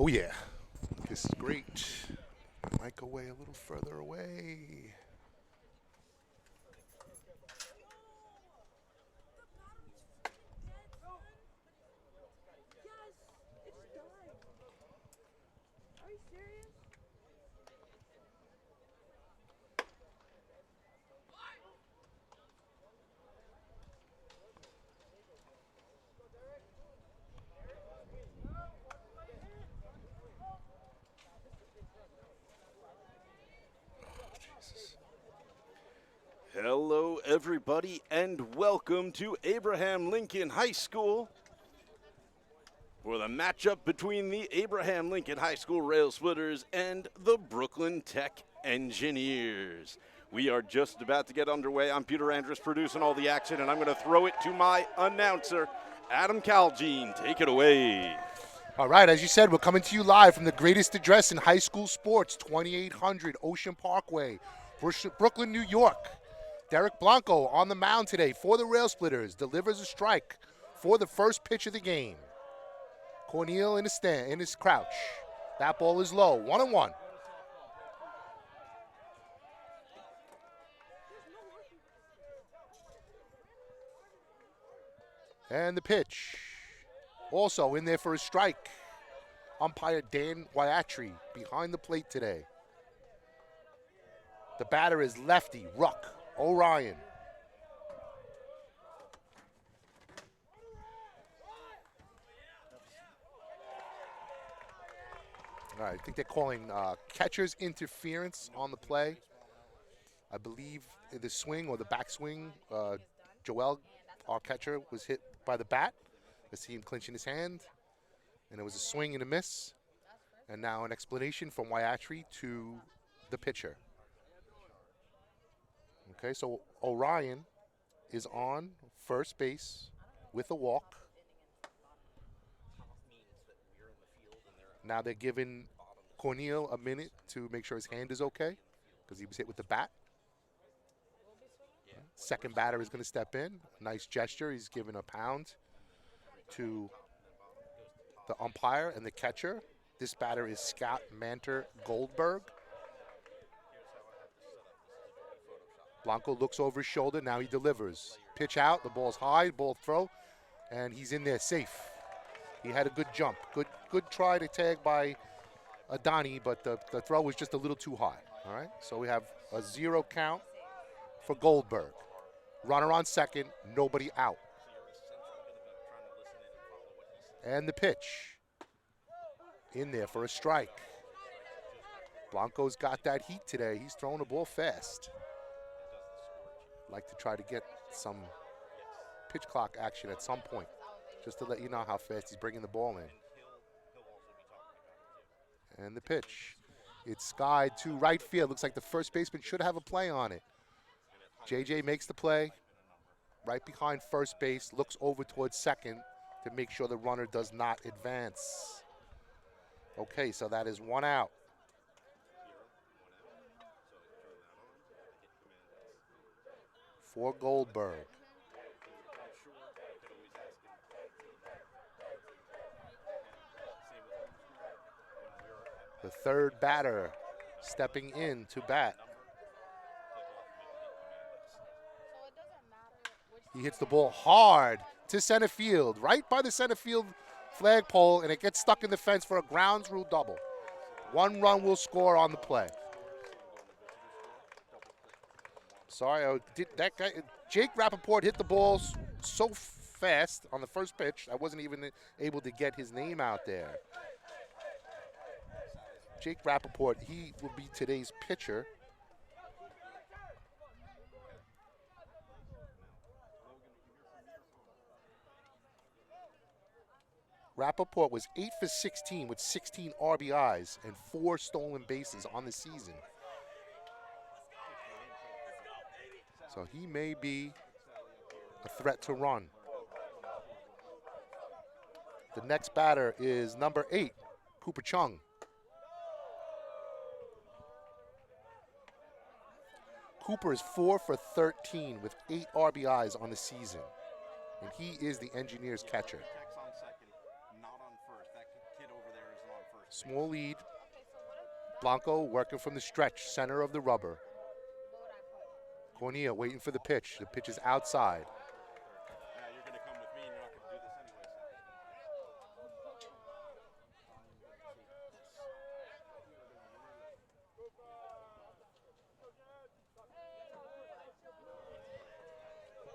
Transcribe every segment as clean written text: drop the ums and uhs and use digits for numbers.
Oh yeah, this is great. Might go away a little further away. Hello, everybody, and welcome to Abraham Lincoln High School for the matchup between the Abraham Lincoln High School Railsplitters and the Brooklyn Tech Engineers. We are just about to get underway. I'm Peter Andrus producing all the action, and I'm going to throw it to my announcer, Adam Caljean. Take it away. All right, as you said, we're coming to you live from the greatest address in high school sports, 2800 Ocean Parkway, Brooklyn, New York. Derek Blanco on the mound today for the Railsplitters, delivers a strike for the first pitch of the game. Cornel in his crouch. That ball is low, 1-1. And the pitch, also in there for a strike. Umpire Dan Wyatry behind the plate today. The batter is lefty Ruck Orion. All right, I think they're calling catcher's interference on the play. I believe the swing or the backswing, Joel, our catcher, was hit by the bat. Let's see him clinching his hand. And it was a swing and a miss. And now an explanation from Wyatry to the pitcher. Okay, so Orion is on first base with a walk. Now they're giving Cornel a minute to make sure his hand is okay because he was hit with the bat. Second batter is going to step in. Nice gesture. He's giving a pound to the umpire and the catcher. This batter is Scott Manter Goldberg. Blanco looks over his shoulder. Now he delivers. Pitch out. The ball's high. Ball throw. And he's in there safe. He had a good jump. Good try to tag by Adani, but the throw was just a little too high. All right. So we have a 0 count for Goldberg. Runner on second. Nobody out. And the pitch. In there for a strike. Blanco's got that heat today. He's throwing the ball fast. Like to try to get some pitch clock action at some point, just to let you know how fast he's bringing the ball in. And the pitch. It's skied to right field. Looks like the first baseman should have a play on it. JJ makes the play right behind first base, looks over towards second to make sure the runner does not advance. Okay, so that is 1 out. For Goldberg. The third batter stepping in to bat. He hits the ball hard to center field, right by the center field flagpole, and it gets stuck in the fence for a grounds rule double. 1 run will score on the play. Sorry, that guy, Jake Rappaport hit the ball so fast on the first pitch, I wasn't even able to get his name out there. Jake Rappaport, he will be today's pitcher. Rappaport was 8 for 16 with 16 RBIs and 4 stolen bases on the season. So he may be a threat to run. The next batter is number 8, Cooper Chung. Cooper is 4 for 13 with 8 RBIs on the season. And he is the Engineers catcher. Small lead. Blanco working from the stretch, center of the rubber. Cornea waiting for the pitch. The pitch is outside. Yeah, you're going to come with me and you're not going to do this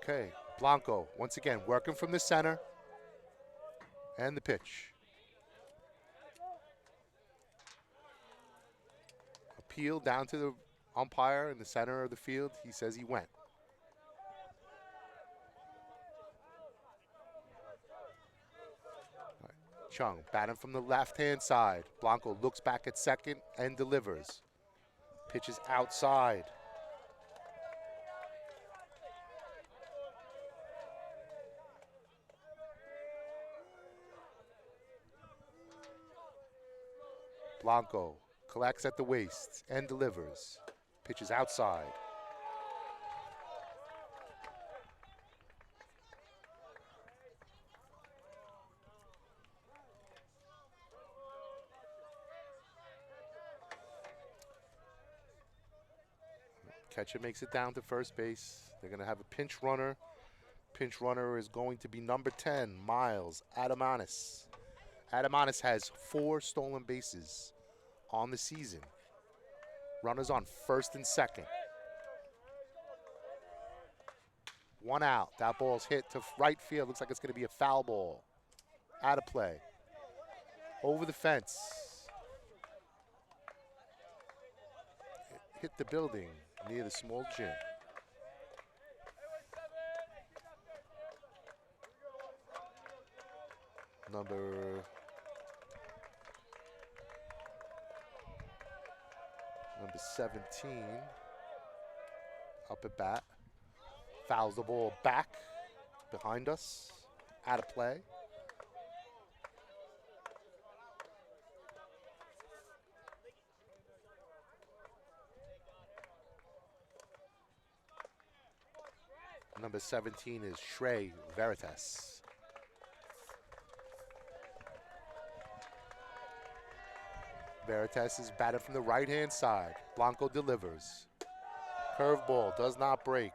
anyway. Okay, Blanco once again working from the center and the pitch. Appeal down to the umpire in the center of the field. He says he went. All right. Chung batting from the left-hand side. Blanco looks back at second and delivers. Pitch is outside. Blanco collects at the waist and delivers. Pitch is outside. Catcher makes it down to first base. They're going to have a pinch runner. Pinch runner is going to be number 10, Miles Adamanis. Adamanis has 4 stolen bases on the season. Runners on first and second. 1 out. That ball's hit to right field. Looks like it's going to be a foul ball. Out of play. Over the fence. It hit the building near the small gym. Number 17 up at bat. Fouls the ball back behind us. Out of play. Number 17 is Shrey Veritas. Veritas is batted from the right-hand side. Blanco delivers. Curveball does not break.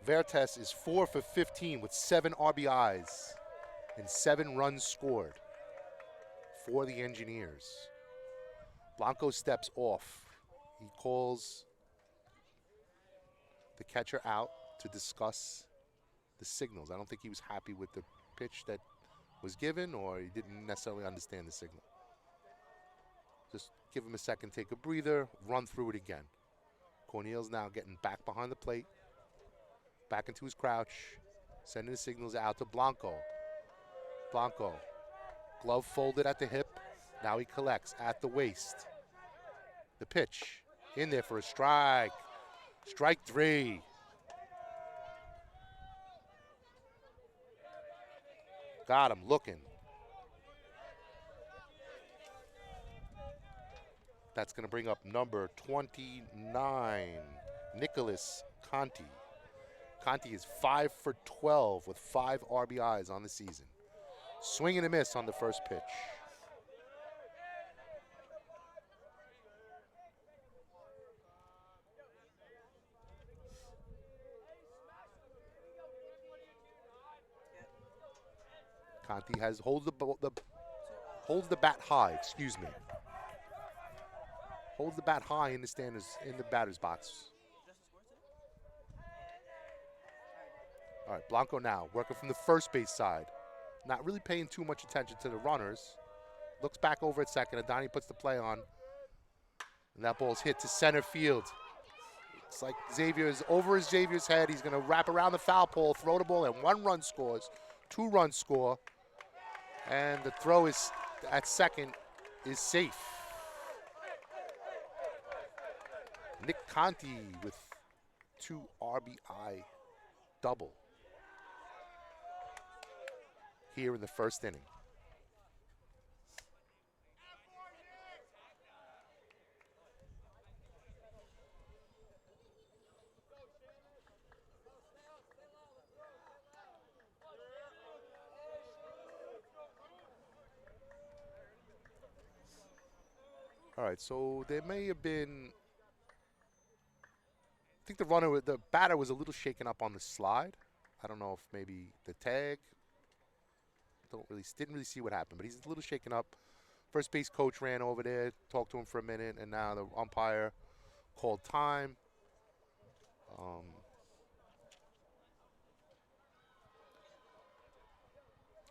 Veritas is 4 for 15 with 7 RBIs and 7 runs scored for the Engineers. Blanco steps off. He calls the catcher out to discuss the signals. I don't think he was happy with the pitch that was given, or he didn't necessarily understand the signal. Just give him a second, take a breather, run through it again. Cornel's now getting back behind the plate, back into his crouch, sending the signals out to Blanco. Blanco, glove folded at the hip. Now he collects at the waist. The pitch, in there for a strike. Strike 3. Got him looking. That's going to bring up number 29, Nicholas Conti. Conti is 5 for 12 with 5 RBIs on the season. Swing and a miss on the first pitch. Conti holds the bat high. Excuse me. Holds the bat high in the batter's box. All right, Blanco now working from the first base side, not really paying too much attention to the runners. Looks back over at second. Adani puts the play on, and that ball's hit to center field. It's like Xavier's over Xavier's head. He's going to wrap around the foul pole, throw the ball, and 1 run scores. 2 runs score. And the throw is at second is safe. Nick Conti with 2 RBI double here in the first inning. All right, so there may have been. I think the batter was a little shaken up on the slide. I don't know if maybe the tag. Didn't really see what happened, but he's a little shaken up. First base coach ran over there, talked to him for a minute, and now the umpire called time.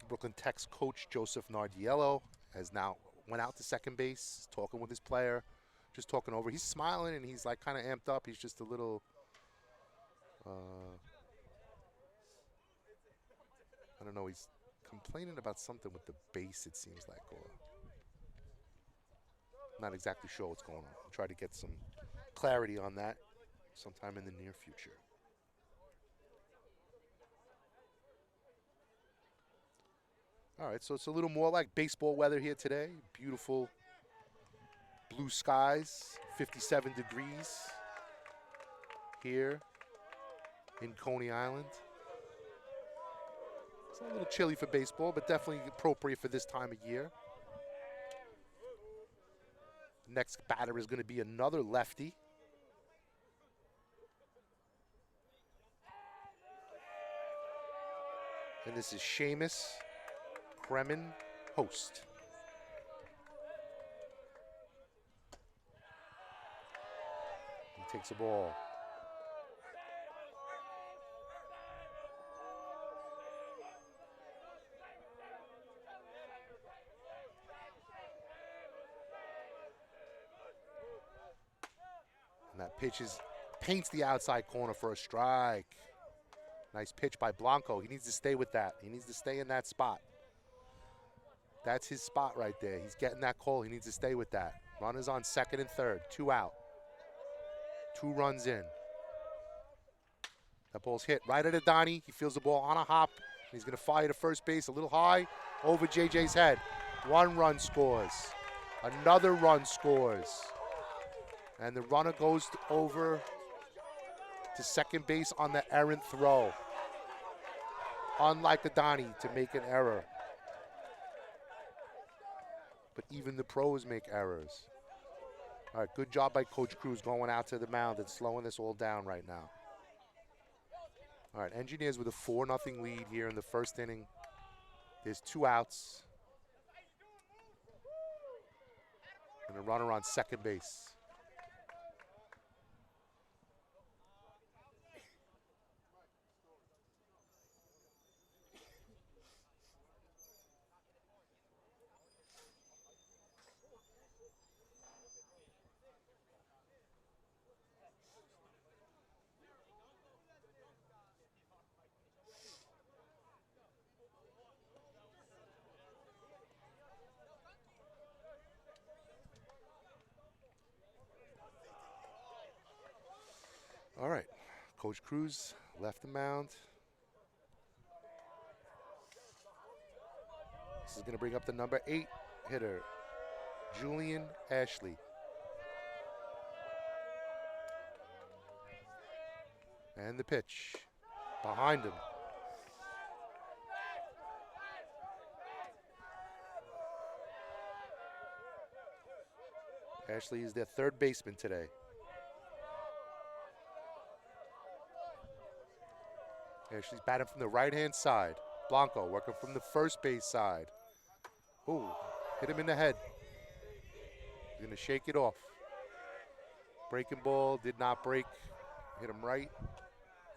Brooklyn Tech's coach, Joseph Nardiello, has now went out to second base, talking with his player, just talking over. He's smiling, and he's like kind of amped up. He's just a little, I don't know, he's complaining about something with the base, it seems like, or not exactly sure what's going on. I'll try to get some clarity on that sometime in the near future. All right, so it's a little more like baseball weather here today. Beautiful blue skies, 57 degrees here in Coney Island. It's a little chilly for baseball, but definitely appropriate for this time of year. Next batter is going to be another lefty. And this is Seamus Kremen Host. He takes the ball. And that pitch paints the outside corner for a strike. Nice pitch by Blanco. He needs to stay with that. He needs to stay in that spot. That's his spot right there. He's getting that call. He needs to stay with that. Runners on second and third. 2 out. 2 runs in. That ball's hit right at Adani. He feels the ball on a hop. He's going to fire to first base a little high over JJ's head. 1 run scores. Another run scores. And the runner goes over to second base on the errant throw. Unlike Adani to make an error. But even the pros make errors. All right, good job by Coach Cruz going out to the mound and slowing this all down right now. All right, Engineers with a 4-0 lead here in the first inning. There's 2 outs. And a runner on second base. All right, Coach Cruz left the mound. This is going to bring up the number 8 hitter, Julian Ashley. And the pitch behind him. Ashley is their third baseman today. Ashley's batting from the right-hand side. Blanco working from the first base side. Ooh, hit him in the head. He's going to shake it off. Breaking ball, did not break. Hit him right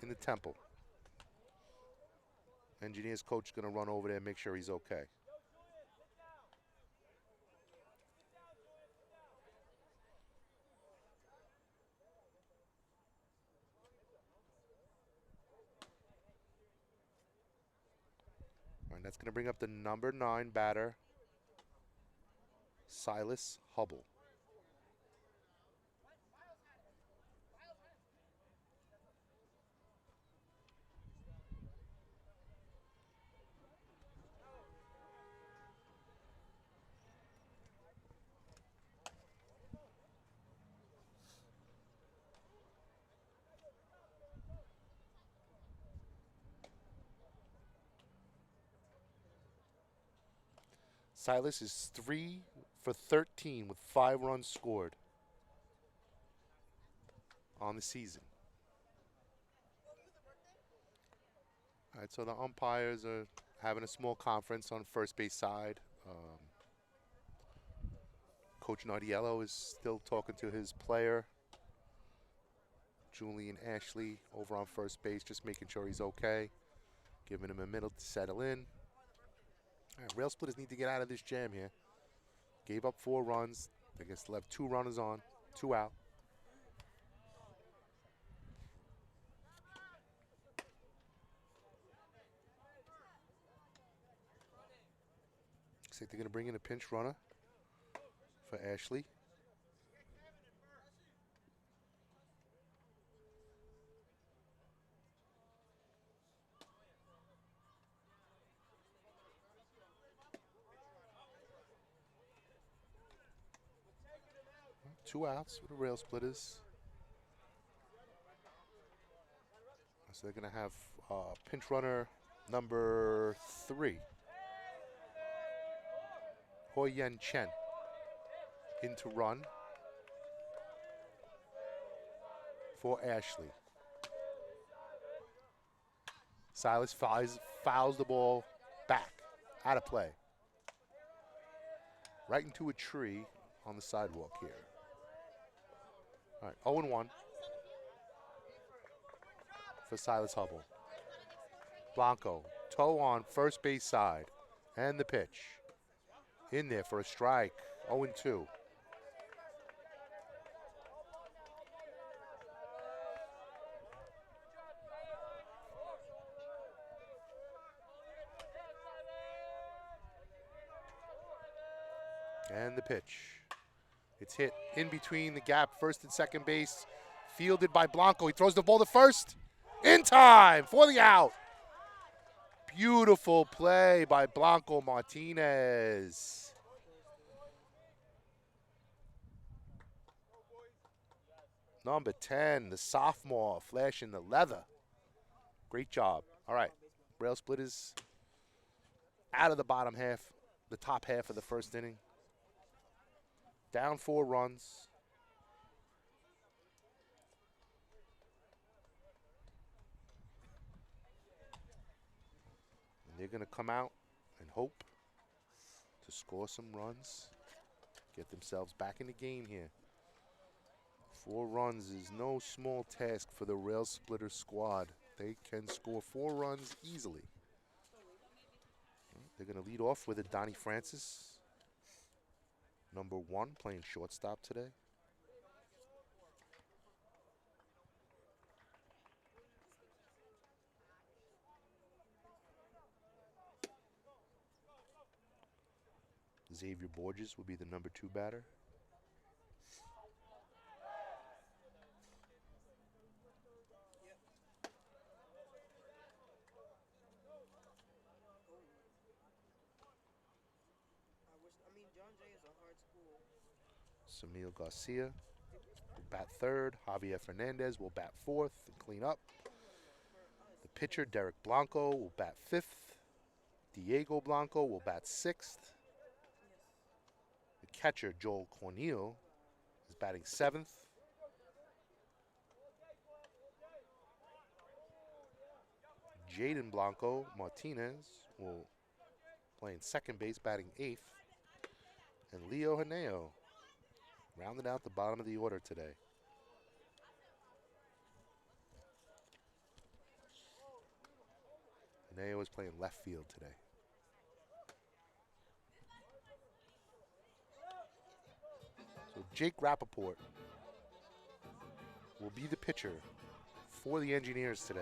in the temple. Engineers coach going to run over there and make sure he's okay. And that's going to bring up the number 9 batter, Silas Hubble. Silas is 3 for 13 with 5 runs scored on the season. All right, so the umpires are having a small conference on first base side. Coach Nardiello is still talking to his player, Julian Ashley, over on first base, just making sure he's okay, giving him a minute to settle in. All right, Railsplitters need to get out of this jam here. Gave up 4 runs. I guess they'll have 2 runners on, 2 out. Looks like they're going to bring in a pinch runner for Ashley. Two outs for the Railsplitters. So they're going to have pinch runner number 3, Hoi Yen Chen, in to run for Ashley. Silas fouls the ball back, out of play, right into a tree on the sidewalk here. All right, 0-1 for Silas Hubble. Blanco, toe on first base side, and the pitch. In there for a strike, 0-2. And the pitch. It's hit in between the gap, first and second base, fielded by Blanco. He throws the ball to first, in time for the out. Beautiful play by Blanco Martinez. Number 10, the sophomore, flashing the leather. Great job. All right, Railsplitters out of the bottom half, the top half of the first inning. Down 4 runs. And they're going to come out and hope to score some runs, get themselves back in the game here. 4 runs is no small task for the Railsplitters squad. They can score 4 runs easily. They're going to lead off with a Donnie Francis, number 1, playing shortstop today. Xavier Borges will be the number 2 batter. Samil Garcia will bat 3rd. Javier Fernandez will bat 4th and clean up. The pitcher, Derek Blanco, will bat 5th. Diego Blanco will bat 6th. The catcher, Joel Corneal, is batting 7th. Jaden Blanco Martinez will play in second base, batting 8th. And Leo Haneo rounded out the bottom of the order today. Haneo is playing left field today. So Jake Rappaport will be the pitcher for the Engineers today.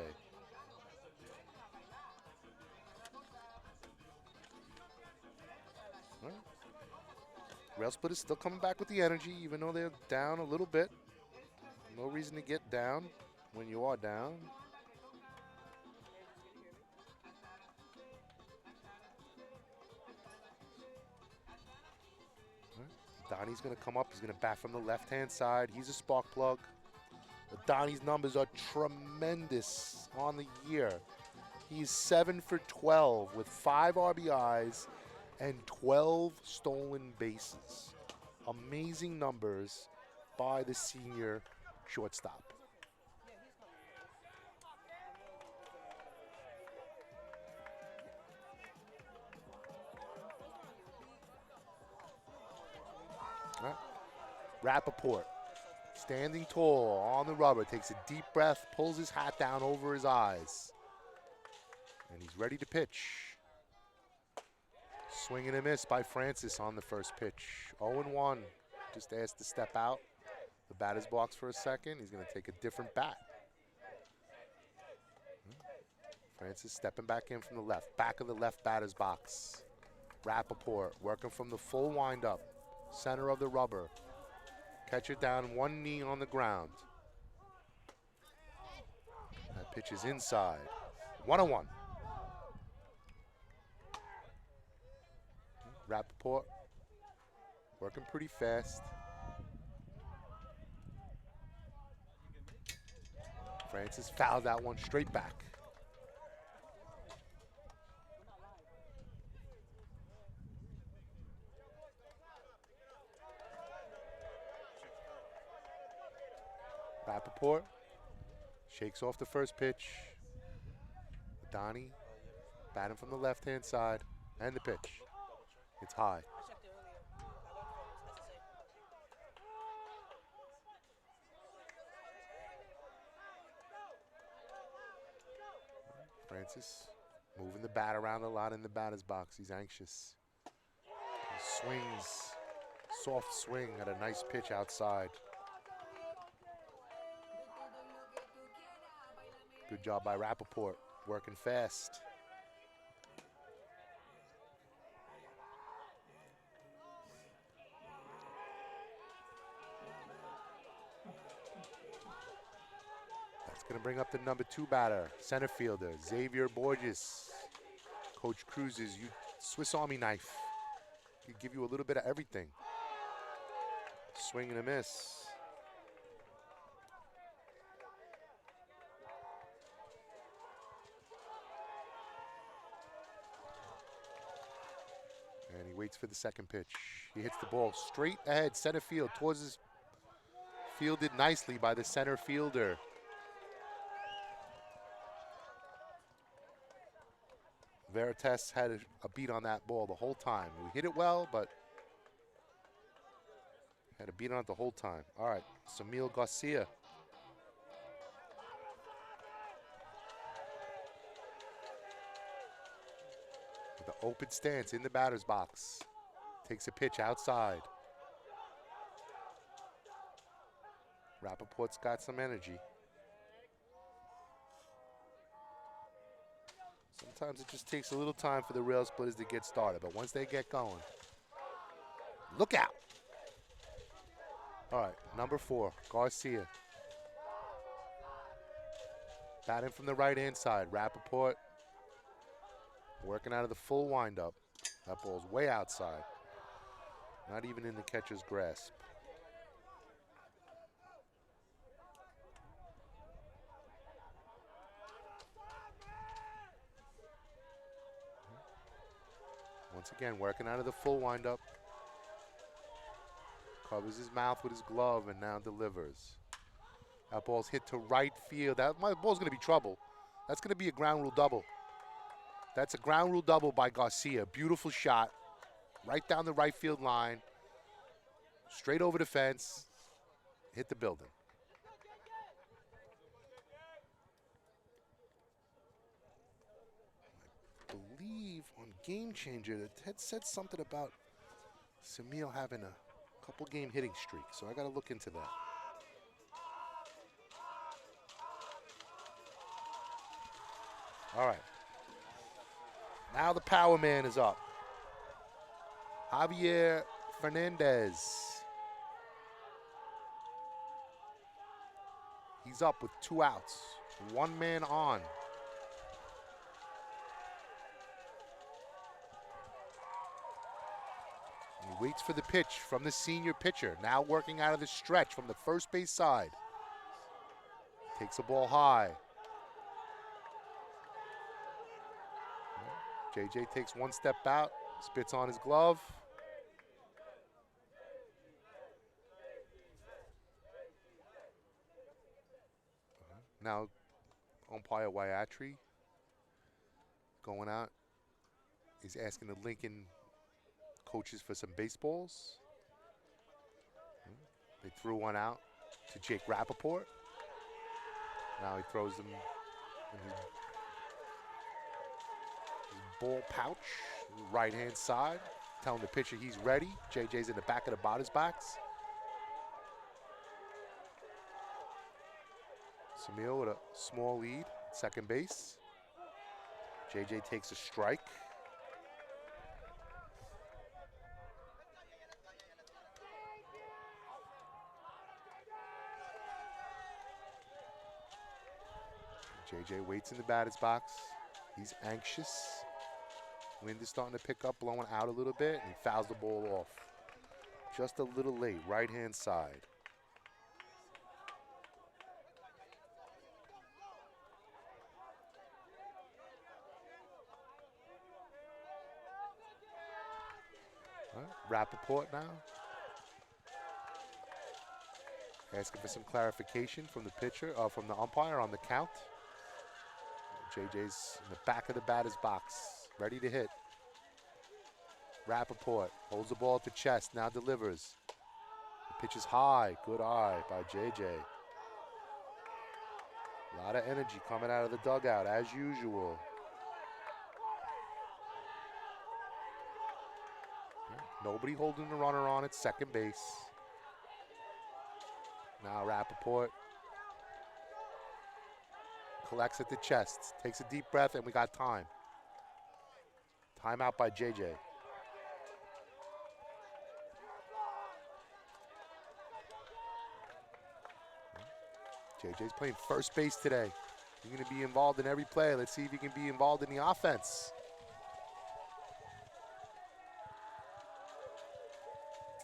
All right. Railsplitters still coming back with the energy, even though they're down a little bit. No reason to get down when you are down. Donnie's going to come up. He's going to bat from the left-hand side. He's a spark plug. Donnie's numbers are tremendous on the year. He's 7 for 12 with 5 RBIs and 12 stolen bases. Amazing numbers by the senior shortstop. All right. Rappaport, standing tall on the rubber, takes a deep breath, pulls his hat down over his eyes, and he's ready to pitch. Swing and a miss by Francis on the first pitch. 0-1, just asked to step out the batter's box for a second. He's going to take a different bat. Francis stepping back in from the left, back of the left batter's box. Rappaport working from the full windup, center of the rubber. Catcher down, one knee on the ground. That pitch is inside. 1-1. Rappaport working pretty fast. Francis fouled that one straight back. Rappaport shakes off the first pitch. Donnie batting from the left-hand side, and the pitch. It's high. Francis moving the bat around a lot in the batter's box. He's anxious. He swings, soft swing at a nice pitch outside. Good job by Rappaport, working fast. That's going to bring up the number 2 batter, center fielder, Xavier Borges. Coach Cruz's Swiss Army knife. He'll give you a little bit of everything. Swing and a miss. And he waits for the second pitch. He hits the ball straight ahead, center field, towards his, fielded nicely by the center fielder. Veritas had a beat on that ball the whole time. We hit it well, but had a beat on it the whole time. All right, Samil Garcia. With the open stance in the batter's box. Takes a pitch outside. Rappaport's got some energy. Sometimes it just takes a little time for the Railsplitters to get started, but once they get going, look out. All right, number 4, Garcia. Batting from the right-hand side, Rappaport working out of the full windup. That ball's way outside, not even in the catcher's grasp. Once again, working out of the full windup. Covers his mouth with his glove and now delivers. That ball's hit to right field. My ball's going to be trouble. That's going to be a ground rule double. That's a ground rule double by Garcia. Beautiful shot. Right down the right field line. Straight over the fence. Hit the building. I believe on Game Changer, it had said something about Samil having a couple game hitting streak, so I got to look into that. All right. Now the power man is up. Javier Fernandez. He's up with 2 outs. 1 man on. He waits for the pitch from the senior pitcher. Now working out of the stretch from the first base side. Takes a ball high. JJ takes 1 step out, Spits on his glove. Now umpire Wyatry going out. He's asking the Lincoln coaches for some baseballs. They threw one out to Jake Rappaport. Now he throws them in his ball pouch, right-hand side, telling the pitcher he's ready. JJ's in the back of the batter's box. Samil with a small lead, second base. JJ takes a strike. JJ waits in the batter's box. He's anxious. Wind is starting to pick up, blowing out a little bit, and he fouls the ball off. Just a little late, right-hand side. Rappaport now. Asking for some clarification from the pitcher, from the umpire on the count. JJ's in the back of the batter's box, ready to hit. Rappaport holds the ball at the chest, now delivers. The pitch is high, good eye by JJ. A lot of energy coming out of the dugout, as usual. Nobody holding the runner on at second base. Now Rappaport collects at the chest, takes a deep breath, and we got time. Timeout by JJ. JJ's playing first base today. He's going to be involved in every play. Let's see if he can be involved in the offense.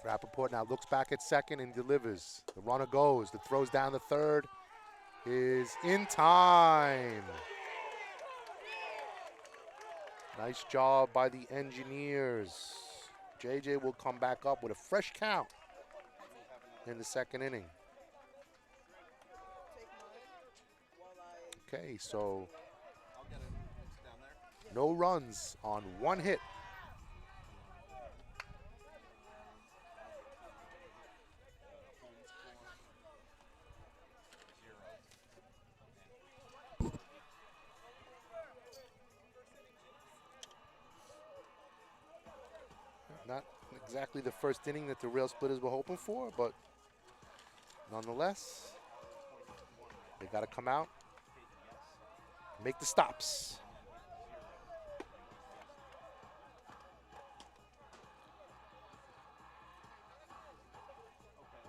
Rappaport now looks back at second and delivers. The runner goes. The throws down the third is in time. Nice job by the Engineers. JJ will come back up with a fresh count in the second inning. Okay, so no runs on one hit. Not exactly the first inning that the Railsplitters were hoping for, but nonetheless, they got to come out, make the stops.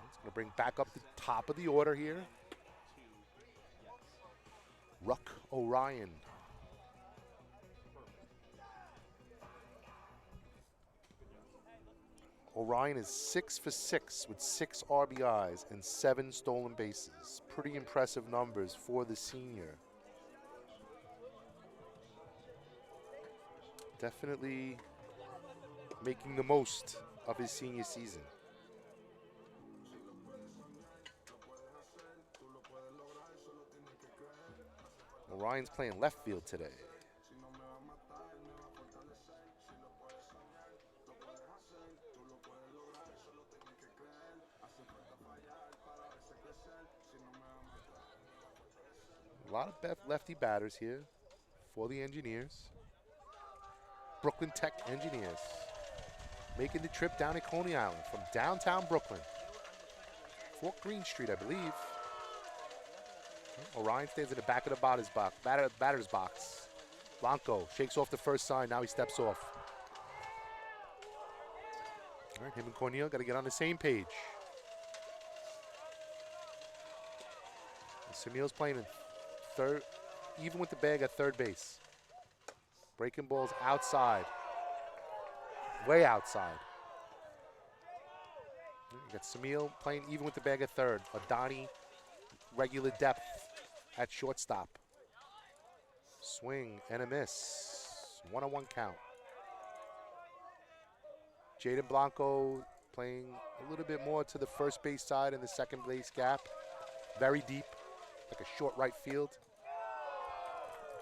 It's going to bring back up the top of the order here. Ruck Orion. Orion is 6 for 6 with 6 RBIs and 7 stolen bases. Pretty impressive numbers for the senior. Definitely making the most of his senior season. Orion's playing left field today. A lot of lefty batters here for the Engineers. Brooklyn Tech Engineers making the trip down to Coney Island from downtown Brooklyn. Fort Greene Street, I believe. Orion stands in the back of the batter's box. Blanco shakes off the first sign. Now he steps off. All right, him and Cornel got to get on the same page. Samil's playing in third, even with the bag at third base. Breaking balls outside, way outside. You got Samil playing even with the bag at third. Adani, regular depth at shortstop. Swing and a miss. 1-1 count. Jaden Blanco playing a little bit more to the first base side in the second base gap. Very deep, like a short right field.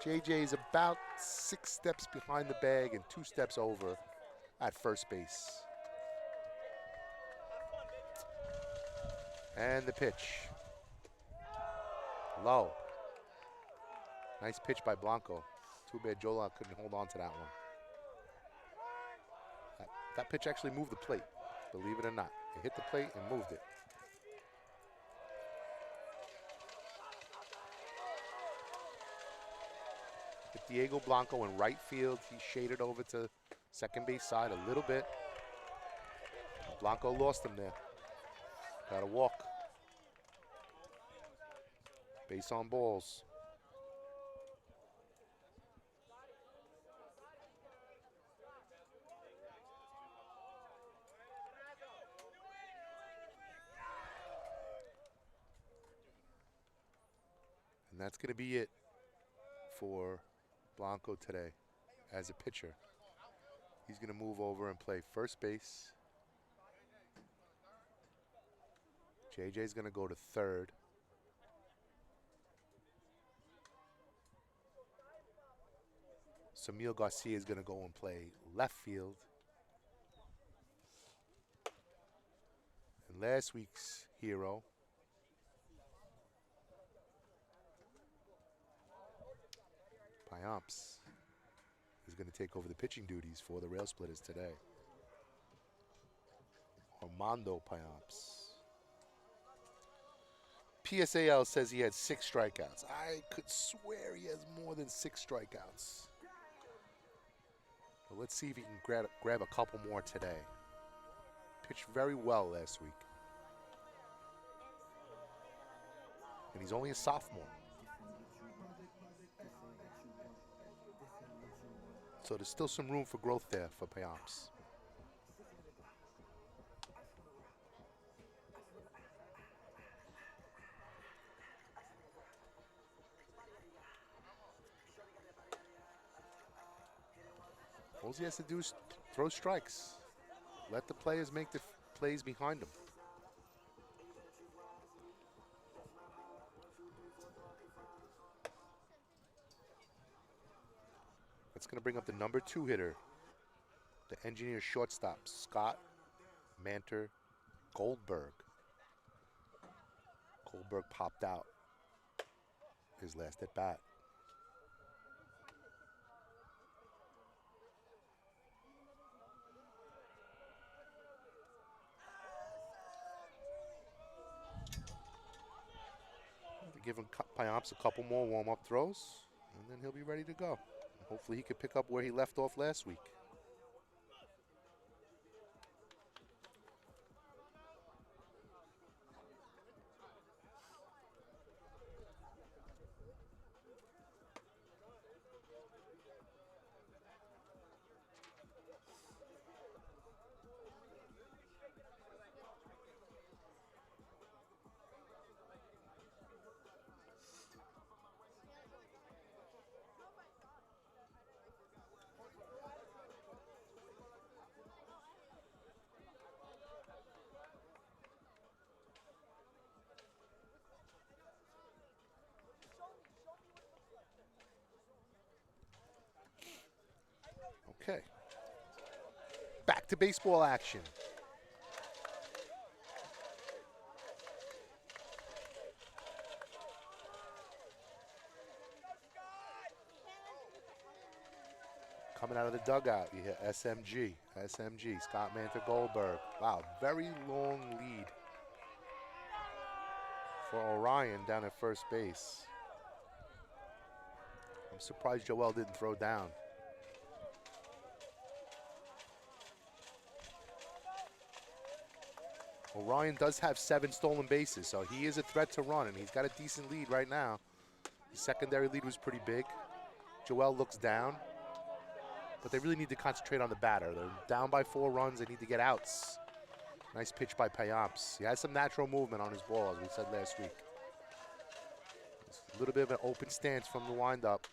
JJ is about 6 steps behind the bag and 2 steps over at first base. And the pitch. Low. Nice pitch by Blanco. Too bad Jola couldn't hold on to that one. That pitch actually moved the plate, believe it or not. It hit the plate and moved it. With Diego Blanco in right field, he shaded over to second base side a little bit. Blanco lost him there. Got to walk. Base on balls. And that's going to be it for Blanco today as a pitcher. He's going to move over and play first base. JJ's going to go to third. Samil Garcia is going to go and play left field. And last week's hero, Payamps, is going to take over the pitching duties for the Railsplitters today. Armando Payamps. PSAL says he had 6 strikeouts. I could swear he has more than 6 strikeouts. But let's see if he can grab a couple more today. Pitched very well last week. And he's only a sophomore. So there's still some room for growth there for Payamps. All he has to do is throw strikes. Let the players make the plays behind him. That's going to bring up the number 2 hitter, the Engineer shortstop, Scott Manter Goldberg. Goldberg popped out his last at bat. Give him Payamps a couple more warm-up throws, and then he'll be ready to go. Hopefully he can pick up where he left off last week. Okay. Back to baseball action. Coming out of the dugout, you hear SMG, Scott Manter Goldberg. Wow, very long lead for Orion down at first base. I'm surprised Joel didn't throw down. Orion does have 7 stolen bases, so he is a threat to run, and he's got a decent lead right now. The secondary lead was pretty big. Joel looks down, but they really need to concentrate on the batter. They're down by 4 runs. They need to get outs. Nice pitch by Payamps. He has some natural movement on his ball, as we said last week. It's a little bit of an open stance from the windup.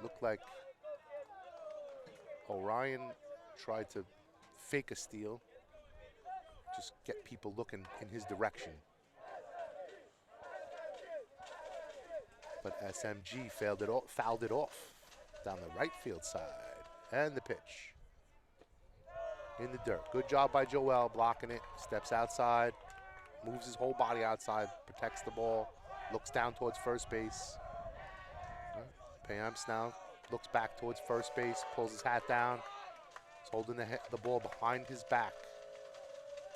Looked like Orion tried to fake a steal, just get people looking in his direction. But SMG fouled it off down the right field side. And the pitch. In the dirt. Good job by Joel blocking it. Steps outside. Moves his whole body outside. Protects the ball. Looks down towards first base. Payamps now looks back towards first base. Pulls his hat down. He's holding the ball behind his back.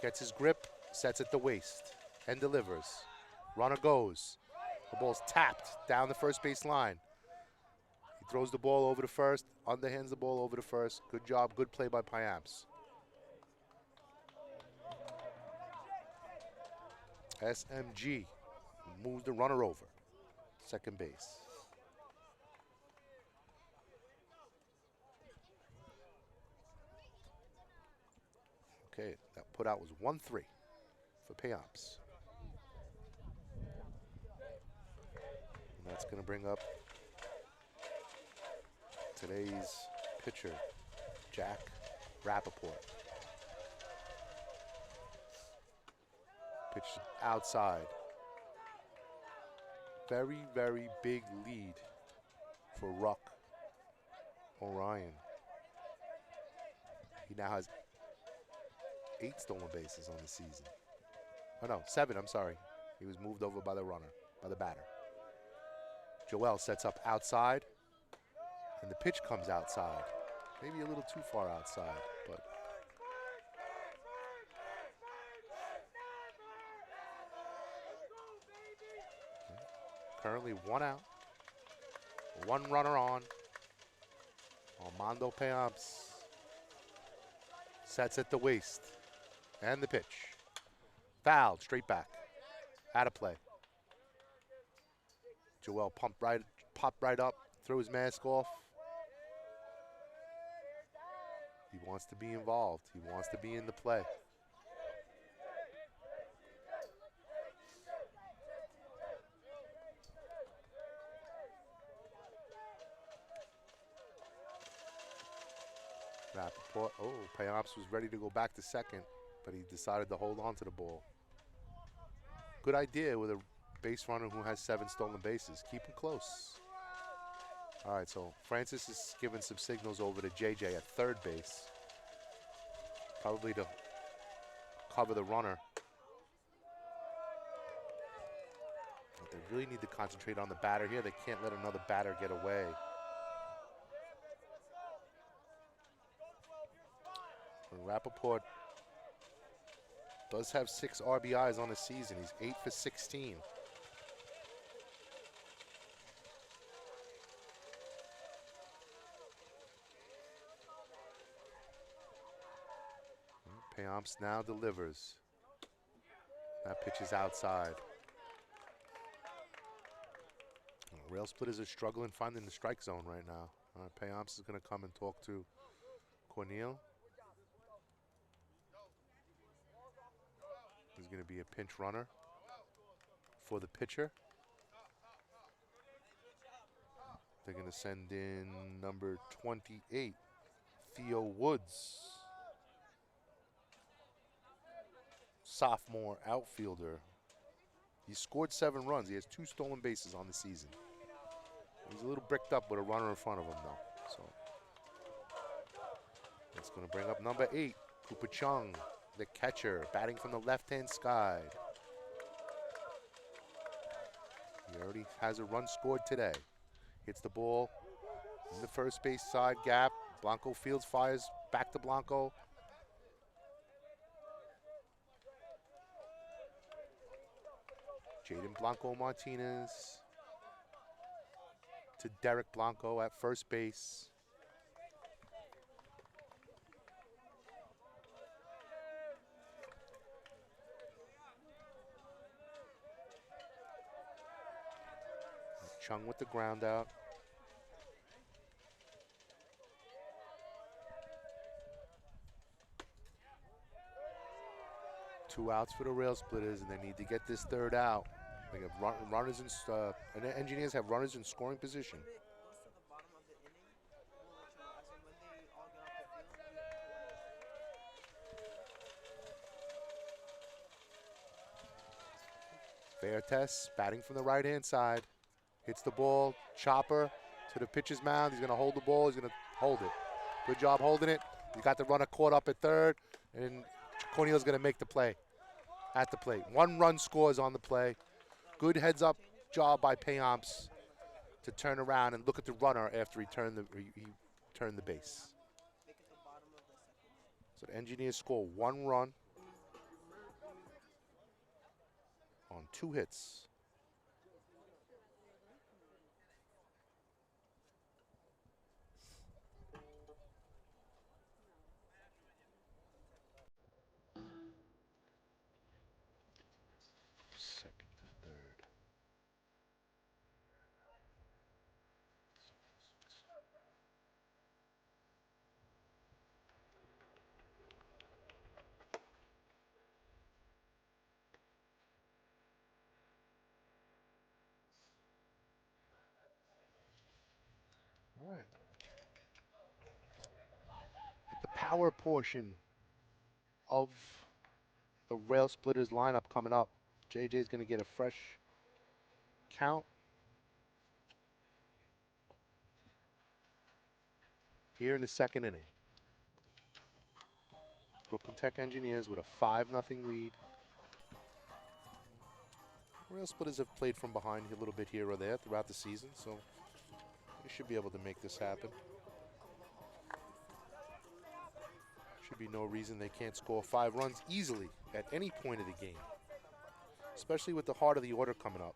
Gets his grip. Sets at the waist. And delivers. Runner goes. The ball's tapped down the first base line. He throws the ball over to first, underhands the ball over to first. Good job, good play by Payamps. SMG moves the runner over. Second base. Okay, that put out was 1-3 for Payamps. That's going to bring up today's pitcher, Jack Rappaport. Pitch outside. Very, very big lead for Ruck Orion. He now has 8 stolen bases on the season. Oh no, 7, I'm sorry. He was moved over by the runner, by the batter. Joel sets up outside, and the pitch comes outside. Maybe a little too far outside, but currently 1 out, 1 runner on. Armando Payamps sets at the waist, and the pitch. Fouled, straight back, out of play. Joel popped right up, threw his mask off. He wants to be involved. He wants to be in the play. Rappaport, Payamps was ready to go back to second, but he decided to hold on to the ball. Good idea with a base runner who has 7 stolen bases. Keep him close. All right, so Francis is giving some signals over to JJ at third base. Probably to cover the runner. But they really need to concentrate on the batter here. They can't let another batter get away. And Rappaport does have 6 RBIs on the season. He's 8 for 16. Payamps now delivers. That pitch is outside. Railsplitters are struggling finding the strike zone right now. Payamps is going to come and talk to Cornel. There's going to be a pinch runner for the pitcher. They're going to send in number 28, Theo Woods. Sophomore outfielder. He scored 7 runs. He has 2 stolen bases on the season. He's a little bricked up with a runner in front of him, though. So that's going to bring up number 8, Cooper Chung, the catcher, batting from the left-hand side. He already has a run scored today. Hits the ball in the first base side gap. Blanco fields, fires back to Blanco. Jaden Blanco Martinez to Derek Blanco at first base. Chung with the ground out. Two outs for the Railsplitters, and they need to get this third out. They have runners and the engineers have runners in scoring position. Fair test, batting from the right-hand side. Hits the ball, chopper to the pitcher's mound. He's going to hold the ball. He's going to hold it. Good job holding it. He got the runner caught up at third, and Cornelia's going to make the play at the plate. 1 run scores on the play. Good heads-up job by Payamps to turn around and look at the runner after he turned the base. So the Engineers score 1 run on 2 hits. Second to third. All right. The power portion of the Railsplitters lineup coming up. JJ's going to get a fresh count here in the second inning. Brooklyn Tech Engineers with a 5-0 lead. Railsplitters have played from behind a little bit here or there throughout the season, so they should be able to make this happen. Should be no reason they can't score 5 runs easily at any point of the game, especially with the heart of the order coming up.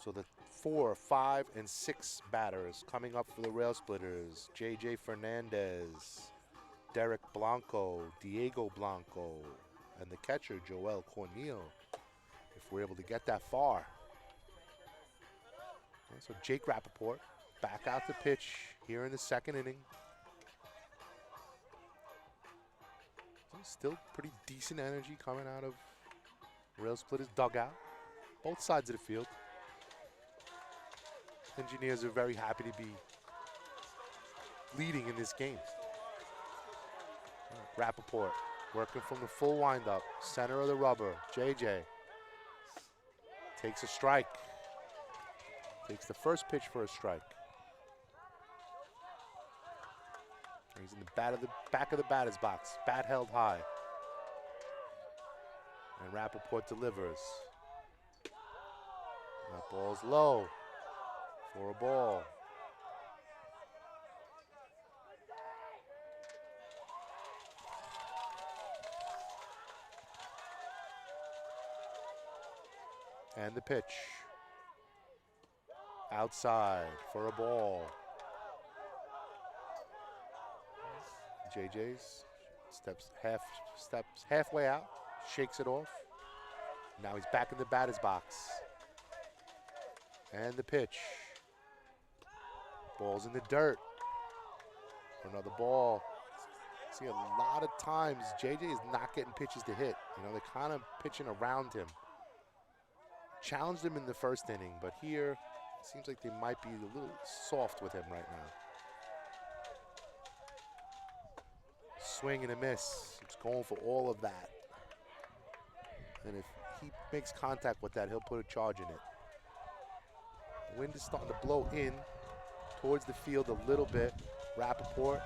So the 4, 5, and 6 batters coming up for the Railsplitters: JJ Fernandez, Derek Blanco, Diego Blanco, and the catcher Joel Cornel, if we're able to get that far. And so Jake Rappaport back out the pitch here in the second inning. Still pretty decent energy coming out of Railsplitters dugout, both sides of the field. Engineers are very happy to be leading in this game. Rappaport working from the full windup, center of the rubber. JJ takes a strike. Takes the first pitch for a strike. He's in the back of the batter's box. Bat held high. And Rappaport delivers. That ball's low for a ball. And the pitch. Outside for a ball. JJ's steps halfway out, shakes it off. Now he's back in the batter's box. And the pitch. Ball's in the dirt. Another ball. See, a lot of times JJ is not getting pitches to hit. You know, they're kind of pitching around him. Challenged him in the first inning, but here it seems like they might be a little soft with him right now. Swing and a miss. It's going for all of that. And if he makes contact with that, he'll put a charge in it. The wind is starting to blow in towards the field a little bit. Rappaport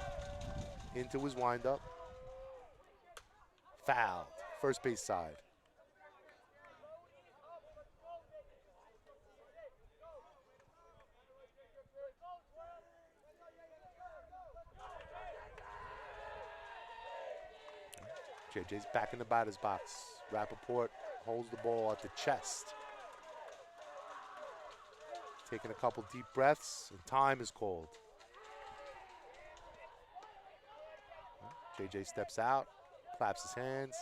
into his windup. Fouled. First base side. JJ's back in the batter's box. Rappaport holds the ball at the chest. Taking a couple deep breaths, and time is called. JJ steps out, claps his hands.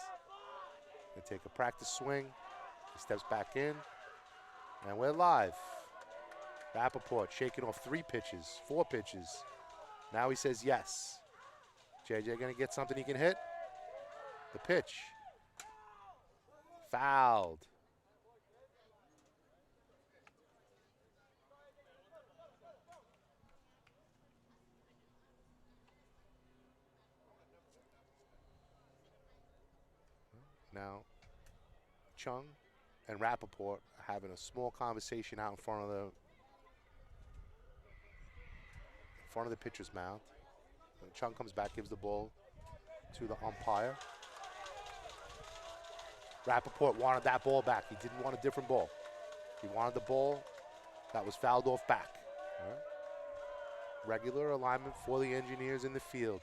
They take a practice swing. He steps back in, and we're live. Rappaport shaking off 3 pitches, 4 pitches. Now he says yes. JJ gonna get something he can hit? The pitch. Fouled. Now, Chung and Rappaport are having a small conversation out in front of the pitcher's mound. And Chung comes back, gives the ball to the umpire. Rappaport wanted that ball back. He didn't want a different ball. He wanted the ball that was fouled off back. All right. Regular alignment for the Engineers in the field.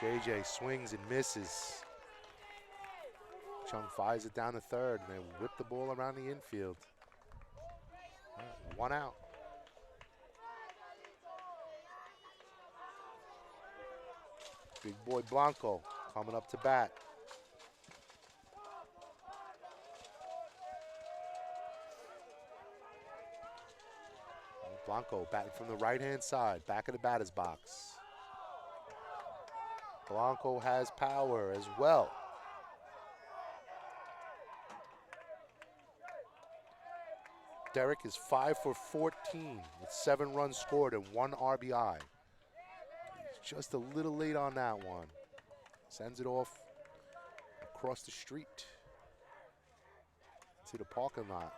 JJ swings and misses. Chung fires it down the third, and they whip the ball around the infield. All right, 1 out. Big boy Blanco coming up to bat. Blanco batting from the right-hand side, back of the batter's box. Blanco has power as well. Derek is 5 for 14 with 7 runs scored and 1 RBI. He's just a little late on that one. Sends it off across the street to the parking lot.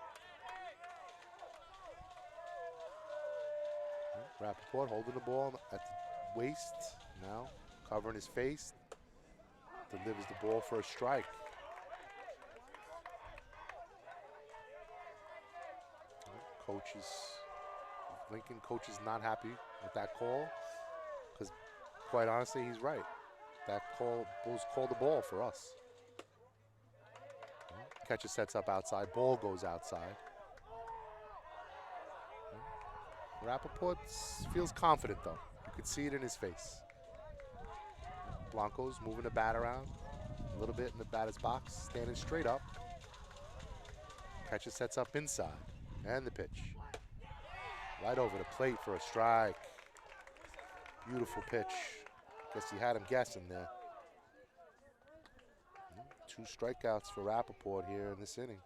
Rappaport holding the ball at the waist, now covering his face, delivers the ball for a strike. Lincoln coach is not happy with that call, because quite honestly, he's right. That call was called the ball for us. Catcher sets up outside, ball goes outside. Rappaport feels confident, though. You could see it in his face. Blanco's moving the bat around a little bit in the batter's box, standing straight up. Catcher sets up inside, and the pitch. Right over the plate for a strike. Beautiful pitch. Guess he had him guessing there. 2 strikeouts for Rappaport here in this inning.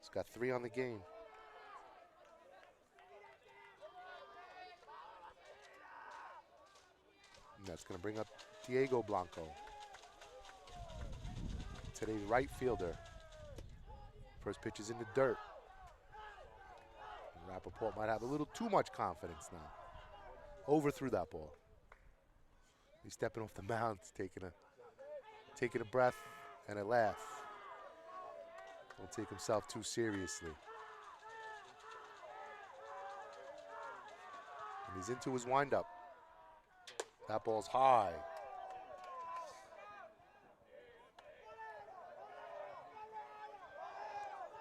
He's got 3 on the game. And that's going to bring up Diego Blanco, today's right fielder. First pitch is in the dirt. And Rappaport might have a little too much confidence now. Overthrew that ball. He's stepping off the mound, taking a breath and a laugh. Don't take himself too seriously. And he's into his windup. That ball's high.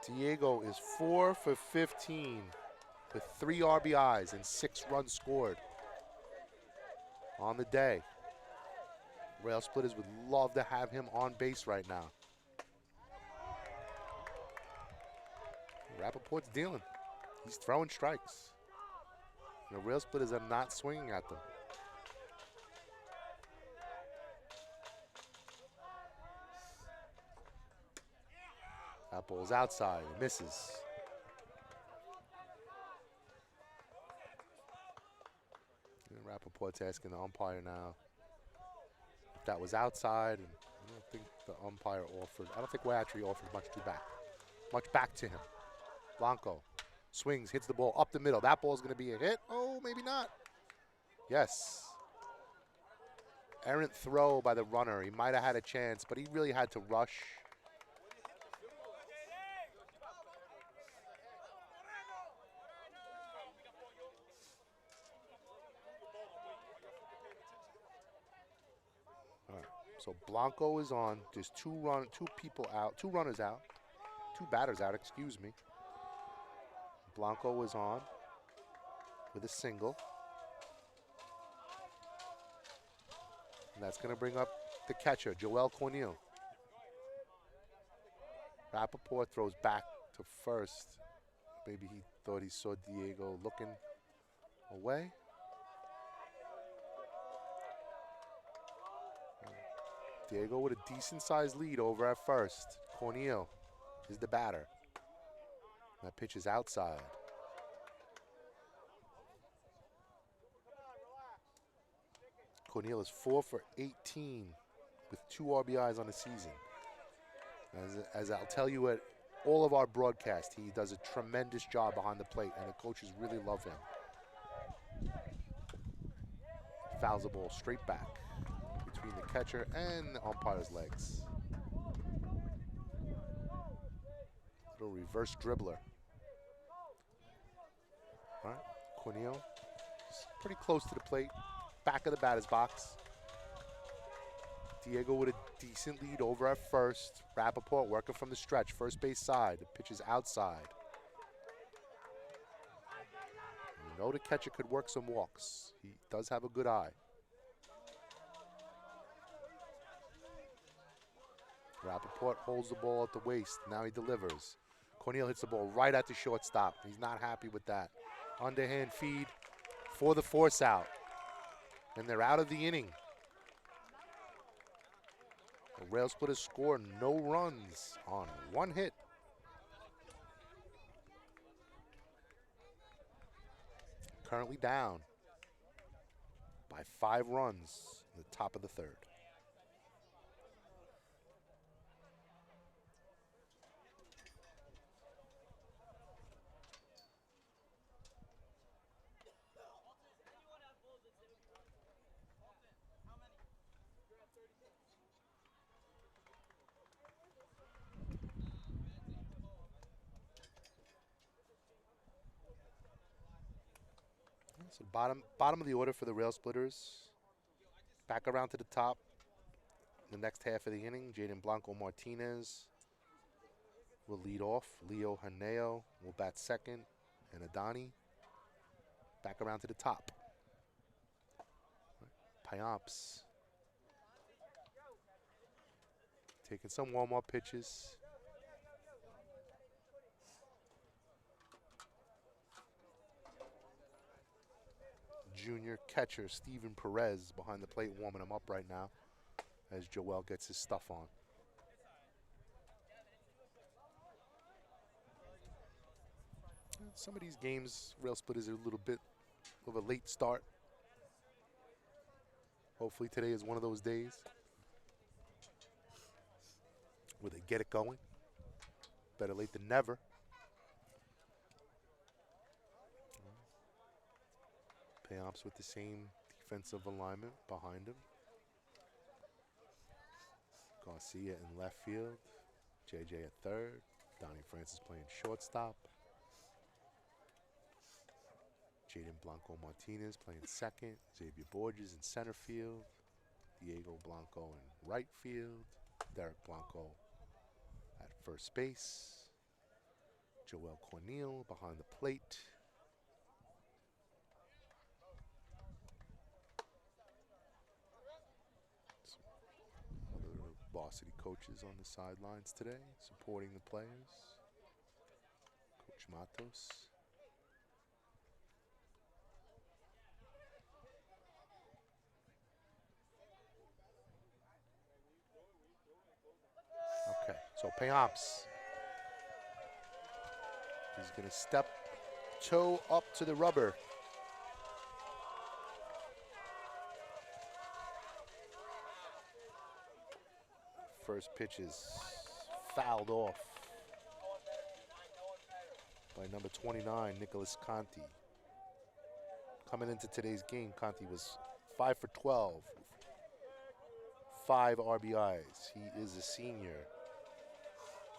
Diego is 4 for 15 with 3 RBIs and 6 runs scored on the day. Railsplitters would love to have him on base right now. Rappaport's dealing. He's throwing strikes. The Railsplitters are not swinging at them. That ball's outside, it misses. And Rappaport's asking the umpire now if that was outside, and I don't think the umpire offered, I don't think Watry offered much back to him. Blanco swings, hits the ball up the middle. That ball's gonna be a hit. Oh, maybe not. Yes. Errant throw by the runner. He might have had a chance, but he really had to rush. So Blanco is on. There's two runners out, 2 batters out, excuse me. Blanco is on with a single. And that's going to bring up the catcher, Joel Cornel. Rappaport throws back to first. Maybe he thought he saw Diego looking away. Diego with a decent-sized lead over at first. Cornel is the batter. That pitch is outside. Cornel is 4 for 18 with 2 RBIs on the season. As I'll tell you at all of our broadcasts, he does a tremendous job behind the plate, and the coaches really love him. Fouls the ball straight back between the catcher and the umpire's legs. Little reverse dribbler. All right, Cornel, pretty close to the plate, back of the batter's box. Diego with a decent lead over at first. Rappaport working from the stretch, first base side. The pitch is outside. You know the catcher could work some walks. He does have a good eye. Rappaport holds the ball at the waist. Now he delivers. Cornel hits the ball right at the shortstop. He's not happy with that. Underhand feed for the force out. And they're out of the inning. The Railsplitters score no runs on 1 hit. Currently down by 5 runs in the top of the 3rd. So bottom of the order for the Railsplitters. Back around to the top. The next half of the inning, Jaden Blanco Martinez will lead off. Leo Haneo will bat second. And Adani back around to the top. Payamps taking some warm-up pitches. Junior catcher Steven Perez behind the plate warming him up right now as Joel gets his stuff on. Some of these games, Railsplitters are a little bit of a late start. Hopefully today is one of those days where they get it going. Better late than never. Payamps with the same defensive alignment behind him. Garcia in left field. JJ at third. Donnie Francis playing shortstop. Jaden Blanco Martinez playing second. Xavier Borges in center field. Diego Blanco in right field. Derek Blanco at first base. Joel Cornel behind the plate. Other varsity coaches on the sidelines today supporting the players. Coach Matos. Okay, so Payamps. He's going to step toe up to the rubber. First pitch is fouled off by number 29, Nicholas Conti. Coming into today's game, Conti was 5 for 12, 5 RBIs. He is a senior.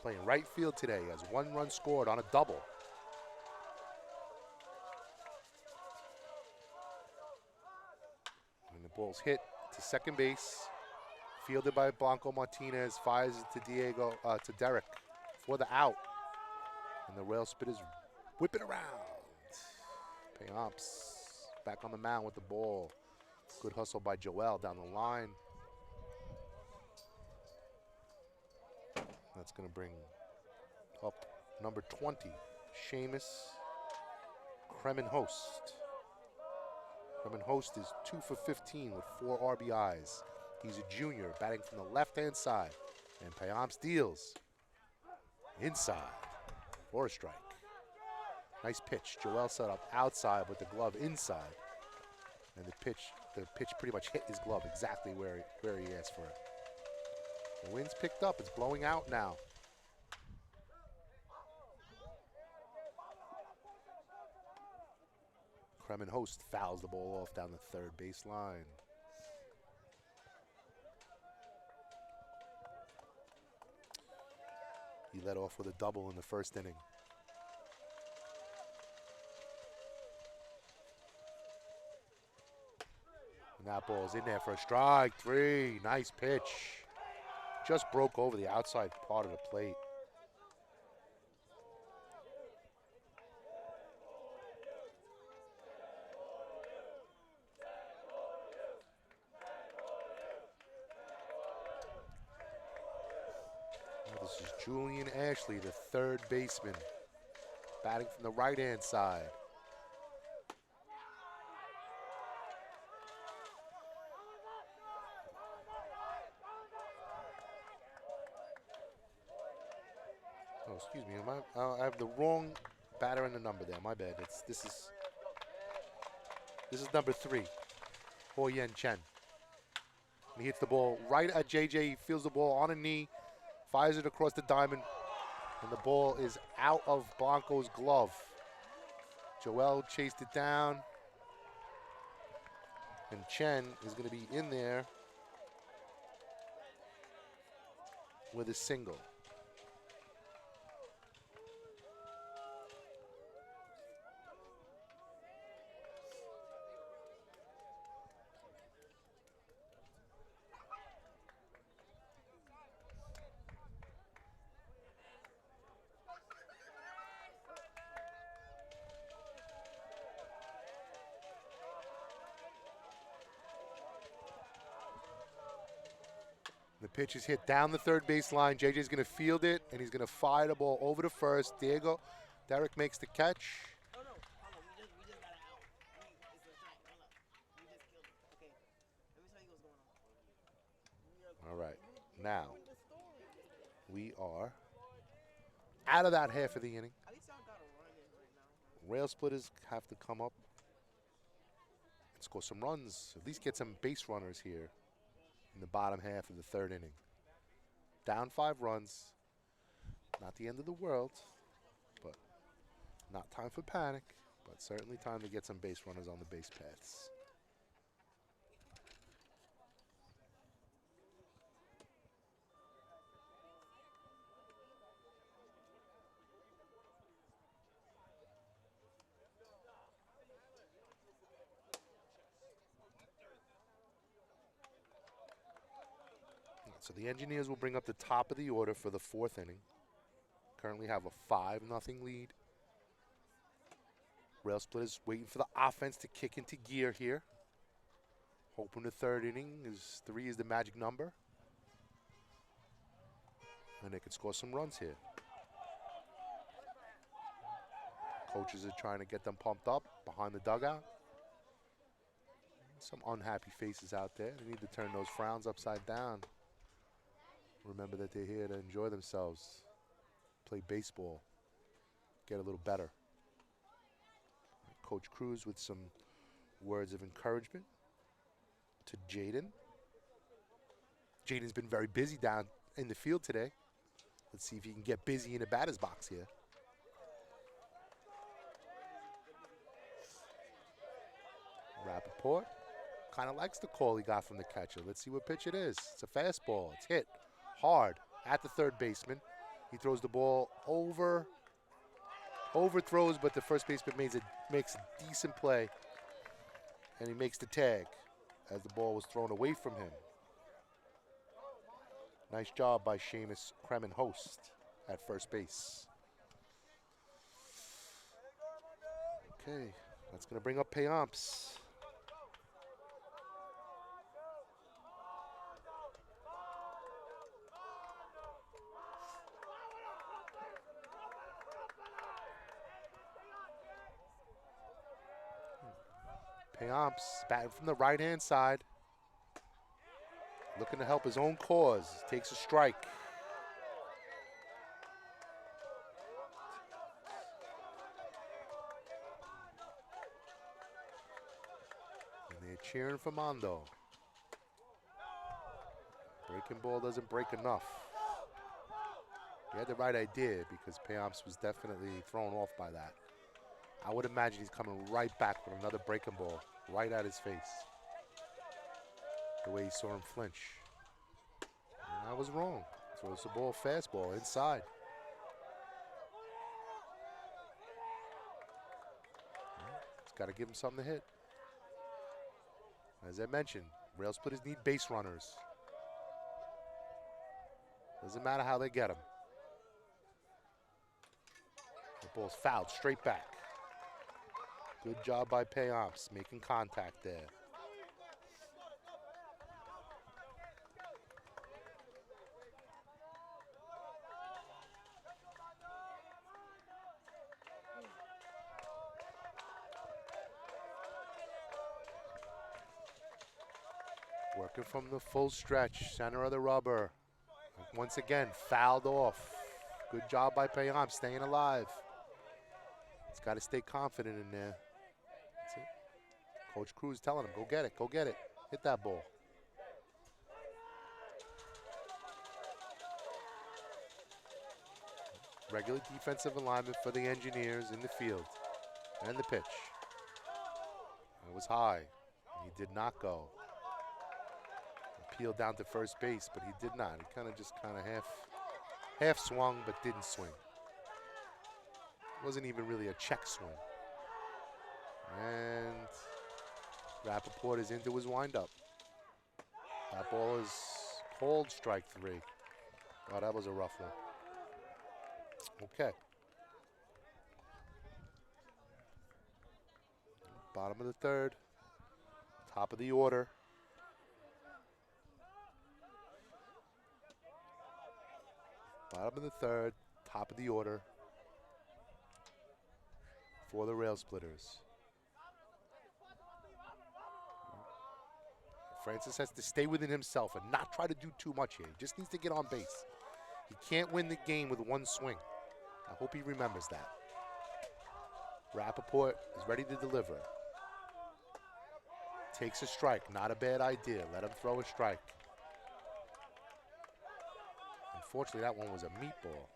Playing right field today, has 1 run scored on a double. And the ball's hit to second base. Fielded by Blanco Martinez, fires it to Derek for the out. And the Railsplitters whip it around. Payamps back on the mound with the ball. Good hustle by Joel down the line. That's going to bring up number 20, Seamus Kremenhost. Kremenhost is 2 for 15 with 4 RBIs. He's a junior, batting from the left-hand side. And Payamps deals inside for a strike. Nice pitch. Joel set up outside with the glove inside. And the pitch pretty much hit his glove exactly where he asked for it. The wind's picked up. It's blowing out now. Kremen Host fouls the ball off down the third baseline. He led off with a double in the first inning. And that ball's in there for a strike. 3. Nice pitch. Just broke over the outside part of the plate. This is Julian Ashley, the third baseman, batting from the right-hand side. Oh, excuse me, I have the wrong batter and the number there. My bad. This is number 3, Ho Yen Chen. And he hits the ball right at JJ. He feels the ball on a knee, fires it across the diamond, and the ball is out of Blanco's glove. Joel chased it down, and Chen is going to be in there with a single. The pitch is hit down the third baseline. JJ's going to field it, and he's going to fire the ball over to first. Derek makes the catch. Oh, no. Hold on. We just got it out. It's a strike. Hold up. We just killed it. Okay. Let me tell you what's going on. All right. Now, we are out of that half of the inning. At least y'all got a run in right now. Railsplitters have to come up and score some runs, at least get some base runners here in the bottom half of the third inning. Down 5 runs. Not the end of the world, but not time for panic, but certainly time to get some base runners on the base paths. So the Engineers will bring up the top of the order for the 4th inning. Currently have a 5-0 lead. Railsplitters waiting for the offense to kick into gear here. Hoping the 3rd inning is 3 is the magic number. And they can score some runs here. Coaches are trying to get them pumped up behind the dugout. Some unhappy faces out there. They need to turn those frowns upside down. Remember that they're here to enjoy themselves, play baseball, get a little better. Coach Cruz with some words of encouragement to Jaden. Jaden's been very busy down in the field today. Let's see if he can get busy in the batter's box here. Rappaport kind of likes the call he got from the catcher. Let's see what pitch it is. It's a fastball. It's hit hard at the third baseman. He throws the ball overthrows, but the first baseman makes a decent play, and he makes the tag as the ball was thrown away from him. Nice job by Seamus Kremen Host at first base. Okay, that's going to bring up Payamps. Payamps batting from the right-hand side, looking to help his own cause. Takes a strike. And they're cheering for Mondo. Breaking ball doesn't break enough. He had the right idea because Payamps was definitely thrown off by that. I would imagine he's coming right back with another breaking ball right at his face. The way he saw him flinch. And I was wrong. Throws the ball fastball inside. He's got to give him something to hit. As I mentioned, Railsplitters need base runners. Doesn't matter how they get them. The ball's fouled straight back. Good job by Payamps making contact there. Working from the full stretch, center of the rubber. Once again, fouled off. Good job by Payamps staying alive. He's got to stay confident in there. That's it. Coach Cruz telling him, go get it, go get it. Hit that ball. Regular defensive alignment for the Engineers in the field. And the pitch. It was high. He did not go. Peeled down to first base, but he did not. He kind of half swung, but didn't swing. Wasn't even really a check swing. And Rappaport is into his windup. That ball is called strike 3. Oh, that was a rough one. Okay. Bottom of the third. Top of the order. Bottom of the third, top of the order for the Railsplitters. Francis has to stay within himself and not try to do too much here. He just needs to get on base. He can't win the game with one swing. I hope he remembers that. Rappaport is ready to deliver. Takes a strike, not a bad idea. Let him throw a strike. Unfortunately, that one was a meatball.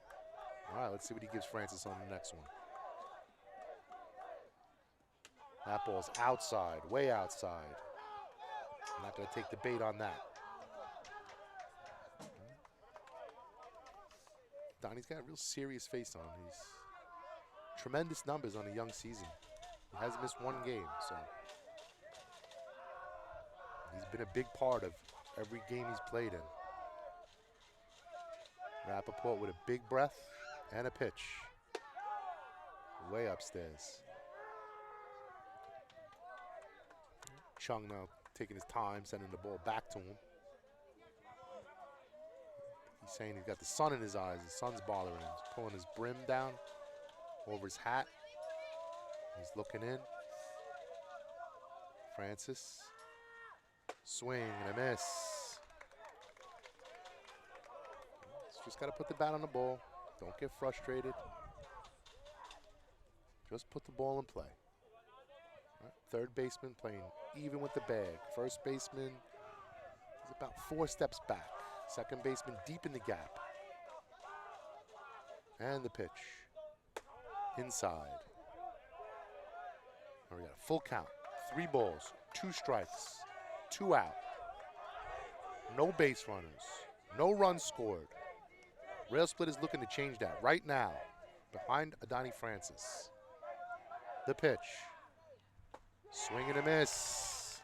All right, let's see what he gives Francis on the next one. That ball's outside, way outside. I'm not going to take the bait on that. Donnie's got a real serious face on. He's tremendous numbers on a young season. He hasn't missed one game, so he's been a big part of every game he's played in. Rappaport with a big breath and a pitch. Way upstairs. Chung now taking his time, sending the ball back to him. He's saying he's got the sun in his eyes. The sun's bothering him. He's pulling his brim down over his hat. He's looking in. Francis. Swing and a miss. Just got to put the bat on the ball. Don't get frustrated. Just put the ball in play. Right. Third baseman playing even with the bag. First baseman is about 4 steps back. Second baseman deep in the gap. And the pitch. Inside. And we got a full count. 3 balls, 2 strikes, 2 out. No base runners. No runs scored. Railsplitters looking to change that right now. Behind Adani Francis. The pitch. Swing and a miss.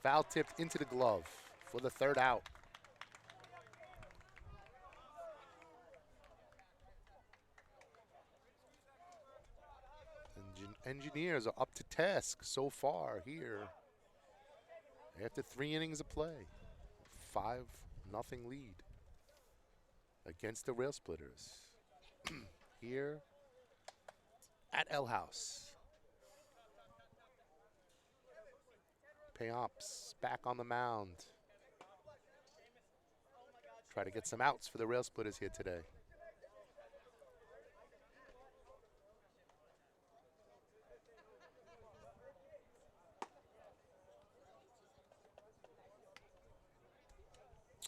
Foul tipped into the glove for the 3rd out. Engineers are up to task so far here. After 3 innings of play. 5-0 lead against the Railsplitters. Here at L House. Payamps back on the mound. Try to get some outs for the Railsplitters here today.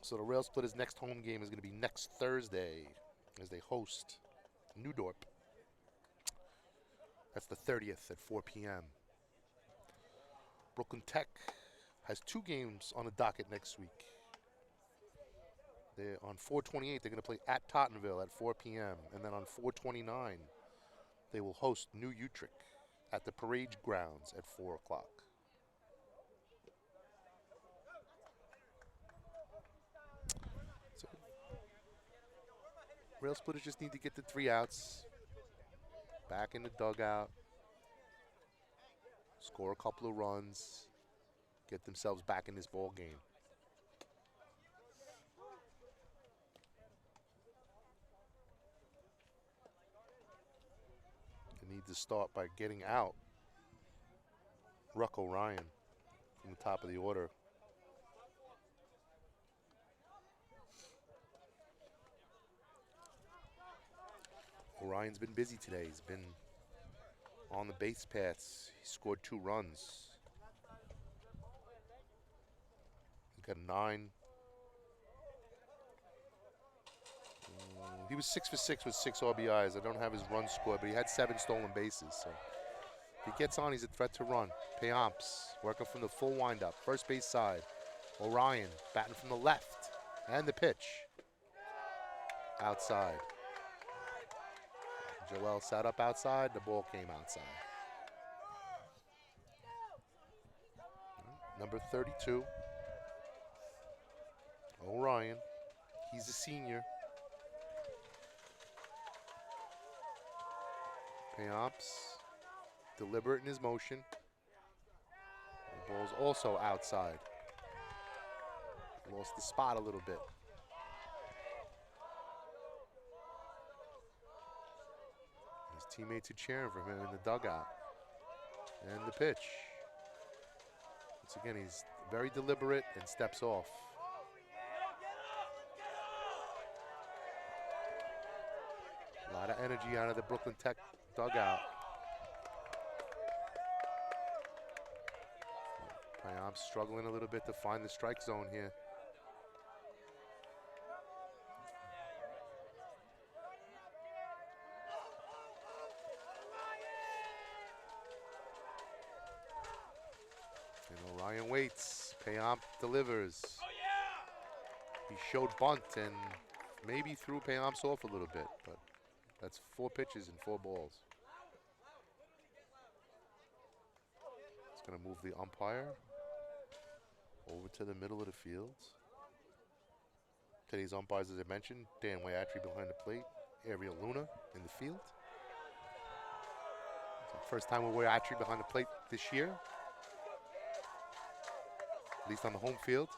So the Railsplitters' next home game is going to be next Thursday as they host New Dorp. That's the 30th at 4 p.m. Brooklyn Tech has 2 games on the docket next week. They're on 4/28, they're going to play at Tottenville at 4 p.m. And then on 4/29, they will host New Utrecht at the Parade Grounds at 4 o'clock. So, Railsplitters just need to get the 3 outs, back in the dugout, score a couple of runs, get themselves back in this ball game. They need to start by getting out Ruck O'Ryan from the top of the order. Orion's been busy today. He's been on the base paths. He scored 2 runs. He got 9. He was 6 for 6 with 6 RBIs. I don't have his run score, but he had 7 stolen bases. So if he gets on, he's a threat to run. Payamps working from the full windup, first base side. Orion batting from the left, and the pitch outside. Joel sat up outside, the ball came outside. Number 32, Orion. He's a senior. Payamps, deliberate in his motion. The ball's also outside. Lost the spot a little bit. His teammates are cheering for him in the dugout. And the pitch. Once again, he's very deliberate and steps off. A lot of energy out of the Brooklyn Tech dugout. Payamps struggling a little bit to find the strike zone here. And Orion waits. Payamps delivers. He showed bunt and maybe threw Payamps off a little bit, but that's 4 pitches and 4 balls. It's going to move the umpire over to the middle of the field. Today's umpires, as I mentioned, Dan Wayatri behind the plate, Ariel Luna in the field. It's the first time with Wayatri behind the plate this year, at least on the home field.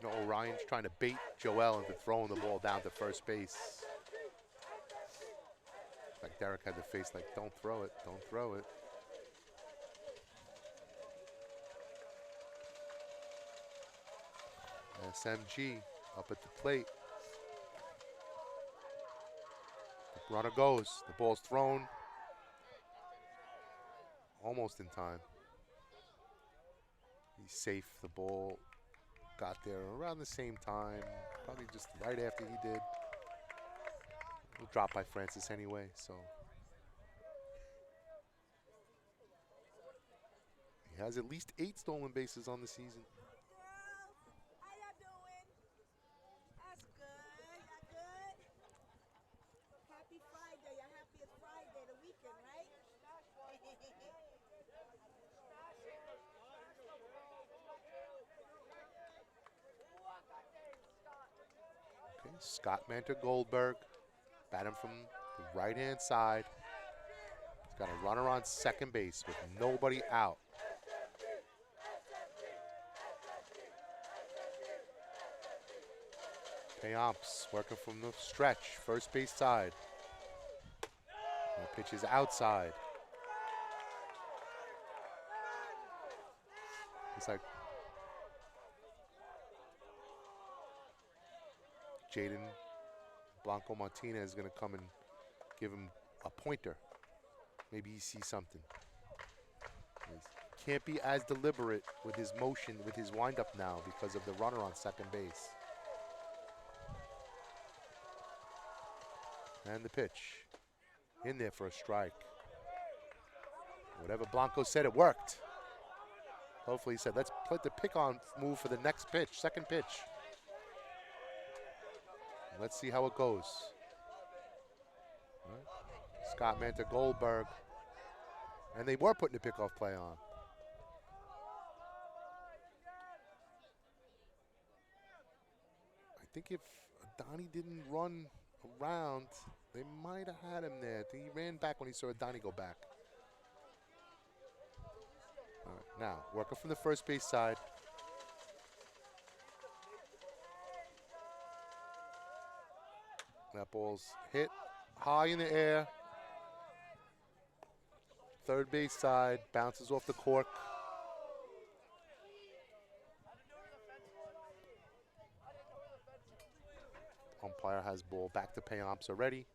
You know, Orion's trying to bait Joel into throwing the ball down to first base. Like Derek had the face like, don't throw it, don't throw it. SMG up at the plate. The runner goes, the ball's thrown. Almost in time. He's safe, the ball got there around the same time, probably just right after he did. It was dropped by Francis anyway, so. He has at least 8 stolen bases on the season. How y'all doing? That's good. Y'all good? Happy Friday. Y'all happy it's Friday, the weekend, right? Okay, Scott Mantor Goldberg, batting from the right-hand side. He's got a runner on second base with nobody out. Payamps working from the stretch, first base side. The pitch is outside. It's like Jaden Blanco Martinez is going to come and give him a pointer. Maybe he sees something. Can't be as deliberate with his motion, with his windup now because of the runner on second base. And the pitch. In there for a strike. Whatever Blanco said, it worked. Hopefully he said, let's put the pick-on move for the next pitch, second pitch. Let's see how it goes. All right. Scott Manta, Goldberg. And they were putting the pickoff play on. I think if Donnie didn't run around, they might have had him there. He ran back when he saw Donnie go back. All right, now, working from the first base side. That ball's hit high in the air. Third base side, bounces off the cork. Umpire has ball back to Payamps already.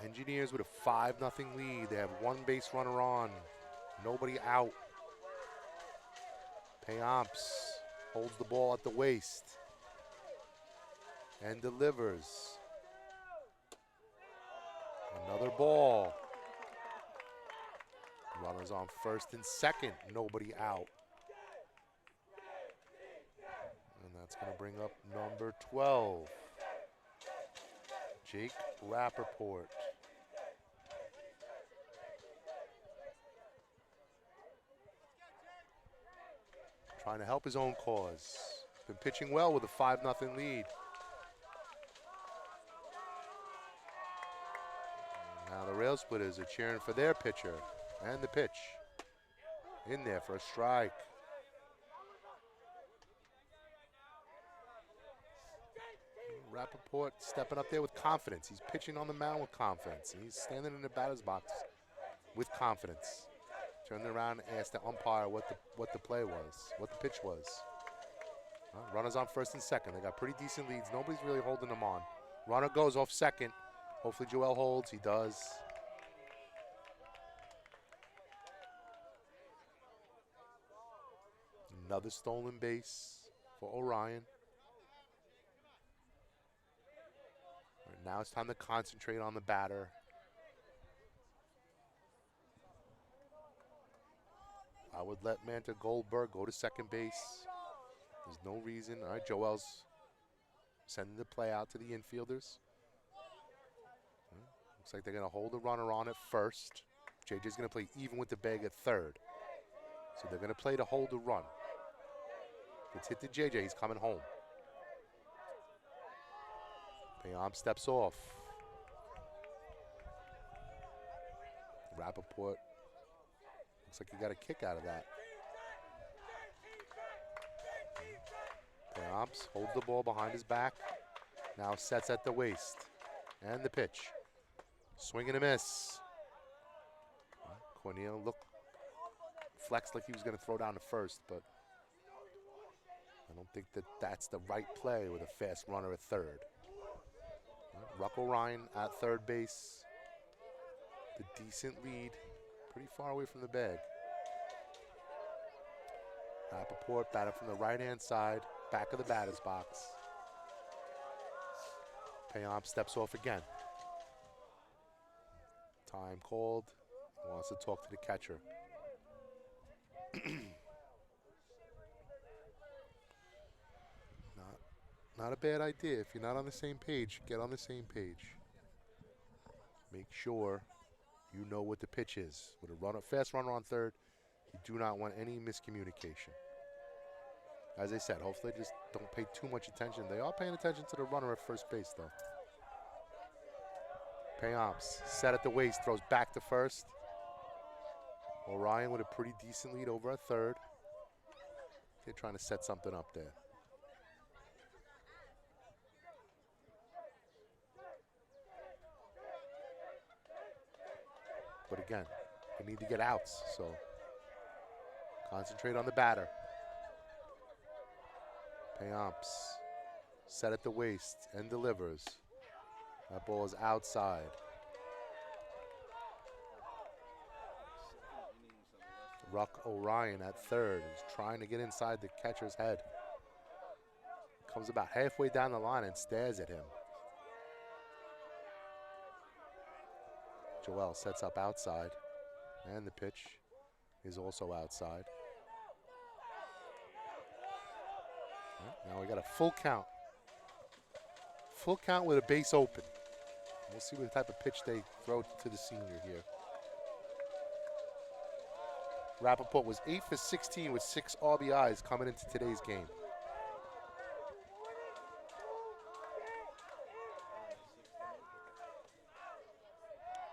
Engineers with a 5-0 lead. They have one base runner on. Nobody out. Payamps holds the ball at the waist and delivers. Another ball. Runners on first and second. Nobody out. And that's going to bring up number 12, Jake Rappaport. Trying to help his own cause. Been pitching well with a 5-0 lead. Now the Railsplitters are cheering for their pitcher. And the pitch. In there for a strike. Rappaport stepping up there with confidence. He's pitching on the mound with confidence. And he's standing in the batter's box with confidence. Turned around and asked the umpire what the play was, what the pitch was. Runners on first and second. They got pretty decent leads. Nobody's really holding them on. Runner goes off second. Hopefully Joel holds. He does. Another stolen base for Orion. Right, now it's time to concentrate on the batter. I would let Manta Goldberg go to second base. There's no reason. All right, Joel's sending the play out to the infielders. Looks like they're going to hold the runner on at first. JJ's going to play even with the bag at third. So they're going to play to hold the run. If it's hit to JJ, he's coming home. Payam steps off. Rappaport. Looks like he got a kick out of that. Payamps holds the ball behind his back. Now sets at the waist. And the pitch. Swing and a miss. Cornel flexed like he was going to throw down to first, but I don't think that's the right play with a fast runner at third. Ruckel Ryan at third base. The decent lead. Pretty far away from the bag. Rappaport batted from the right-hand side, back of the batter's box. Payam steps off again. Time called. He wants to talk to the catcher. Not a bad idea. If you're not on the same page, get on the same page. Make sure you know what the pitch is. With a fast runner on third, you do not want any miscommunication. As I said, hopefully just don't pay too much attention. They are paying attention to the runner at first base, though. Payamps set at the waist, throws back to first. Orion with a pretty decent lead over at third. They're trying to set something up there. But again, we need to get outs, so concentrate on the batter. Payamps set at the waist and delivers. That ball is outside. Ruck Orion at third is trying to get inside the catcher's head. Comes about halfway down the line and stares at him. Joel sets up outside, and the pitch is also outside. Now we got a full count. Full count with a base open. We'll see what type of pitch they throw to the senior here. Rappaport was 8 for 16 with 6 RBIs coming into today's game.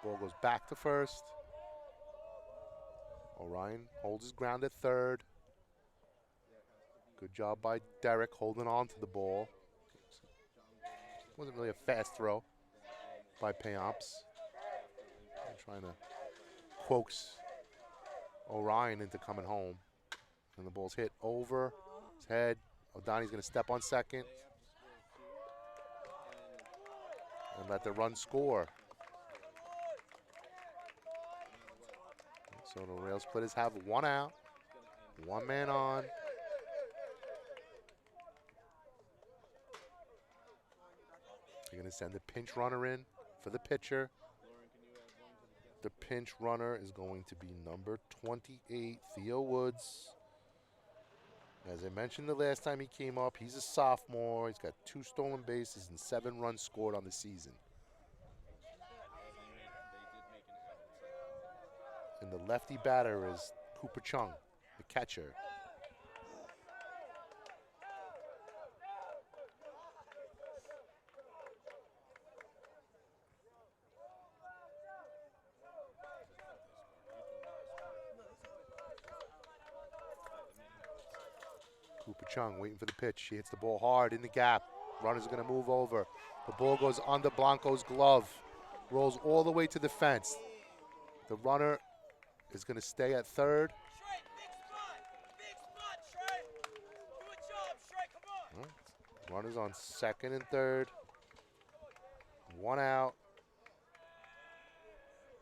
Ball goes back to first. Orion holds his ground at third. Good job by Derek holding on to the ball. Wasn't really a fast throw by Payamps. Trying to coax Orion into coming home. And the ball's hit over his head. O'Donnell's going to step on second. And let the run score. So the Railsplitters have 1 out. 1 man on. They're going to send the pinch runner in for the pitcher. The pinch runner is going to be number 28, Theo Woods. As I mentioned the last time he came up, he's a sophomore. He's got 2 stolen bases and 7 runs scored on the season. And the lefty batter is Cooper Chung, the catcher. Cooper Chung waiting for the pitch. He hits the ball hard in the gap. Runner's going to move over. The ball goes under Blanco's glove. Rolls all the way to the fence. The runner is going to stay at third. Runners on second and third. 1 out.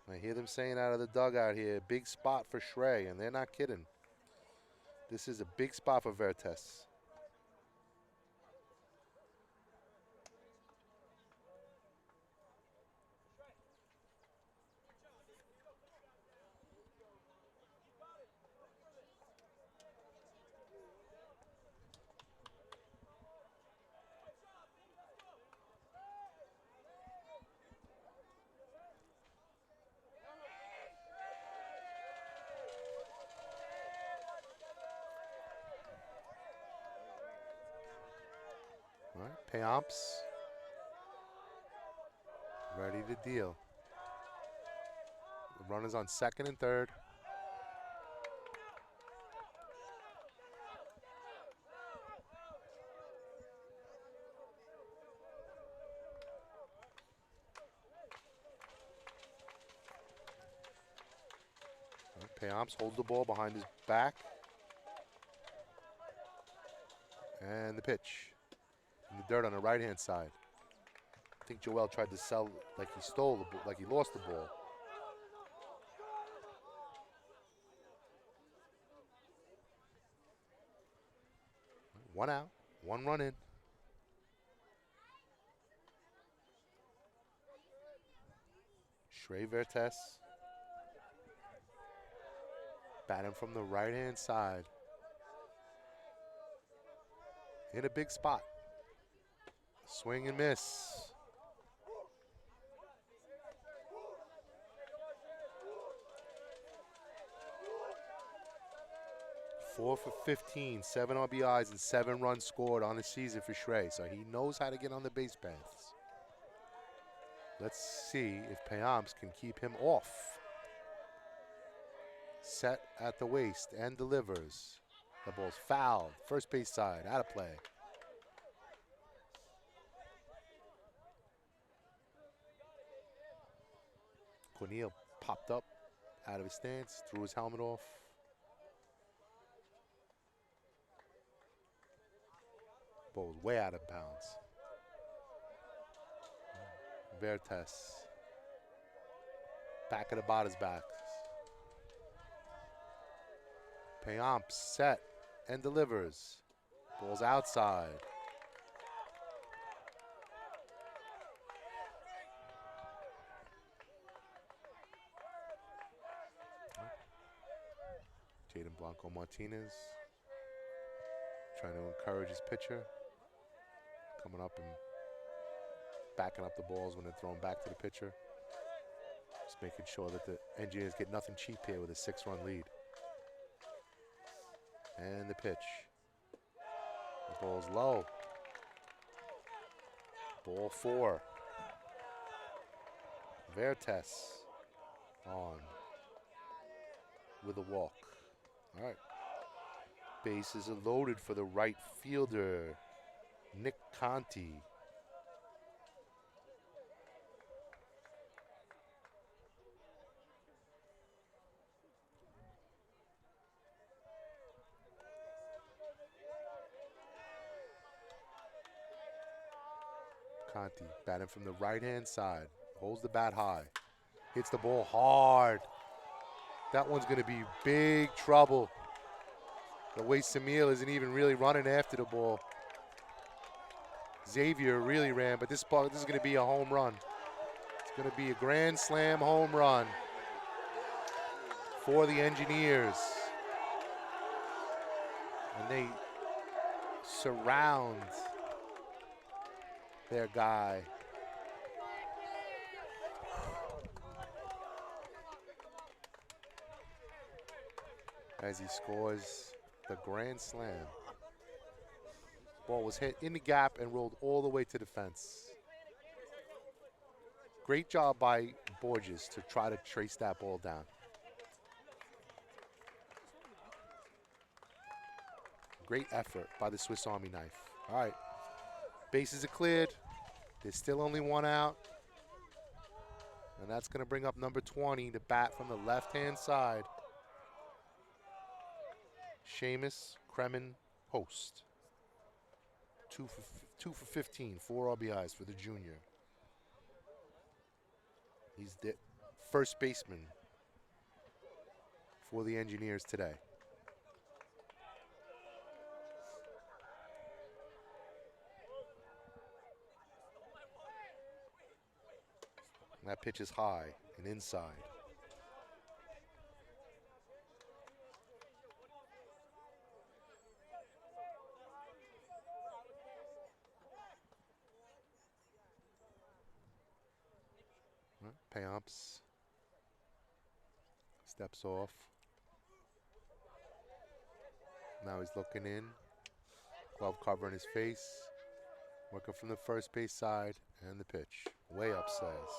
I hear them saying out of the dugout here, big spot for Schrey, and they're not kidding. This is a big spot for Vertes. All right, Payamps ready to deal. The runner's on second and third. Payamps holds the ball behind his back. And the pitch. In the dirt on the right-hand side. I think Joel tried to sell like he stole the ball, like he lost the ball. One out, 1 run in. Schrey Vertes. Batting from the right-hand side. In a big spot. Swing and miss. 4 for 15, 7 RBIs and 7 runs scored on the season for Schrey. So he knows how to get on the base paths. Let's see if Payamps can keep him off. Set at the waist and delivers. The ball's fouled. First base side, out of play. Cornel popped up out of his stance, threw his helmet off. Ball was way out of bounds. Vertes. Back of the batter's back. Payamps set and delivers. Ball's outside. Jaden Blanco Martinez trying to encourage his pitcher. Coming up and backing up the balls when they're thrown back to the pitcher. Just making sure that the Engineers get nothing cheap here with a 6-run lead. And the pitch. The ball's low. Ball 4. Vertes on with a walk. All right. Bases are loaded for the right fielder, Nick Conti. Conti batting from the right-hand side. Holds the bat high. Hits the ball hard. That one's going to be big trouble. The way Samil isn't even really running after the ball. Xavier really ran, but this is going to be a home run. It's going to be a grand slam home run for the Engineers. And they surround their guy. As he scores the grand slam. Ball was hit in the gap and rolled all the way to the fence. Great job by Borges to try to trace that ball down. Great effort by the Swiss Army knife. All right, bases are cleared. There's still only one out. And that's going to bring up number 20 to bat from the left-hand side. Seamus Kremen Host. 2 for 15, 4 RBIs for the junior. He's the first baseman for the Engineers today. And that pitch is high and inside. Payamps steps off. Now he's looking in. Glove covering his face. Working from the first base side. And the pitch. Way upstairs.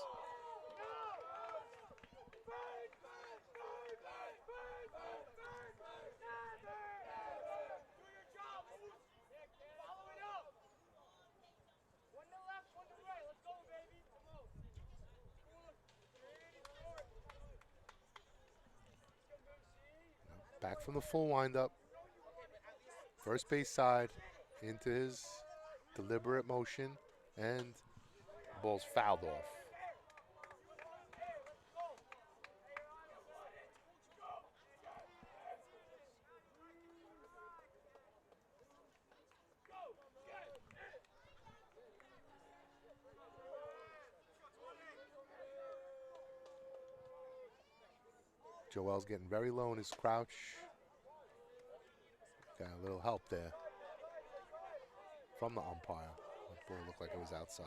Back from the full windup. First base side into his deliberate motion, and the ball's fouled off. Joel's getting very low in his crouch. Got a little help there from the umpire. The ball looked like it was outside.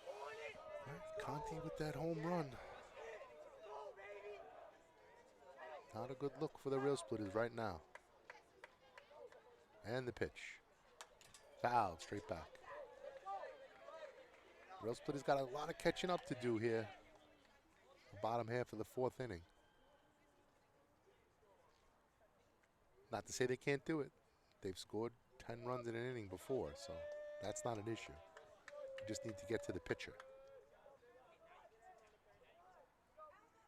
All right, Conti with that home run. Not a good look for the Railsplitters right now. And the pitch. Fouled straight back. Railsplitters got a lot of catching up to do here. Bottom half of the 4th inning. Not to say they can't do it. They've scored 10 runs in an inning before, so that's not an issue. You just need to get to the pitcher.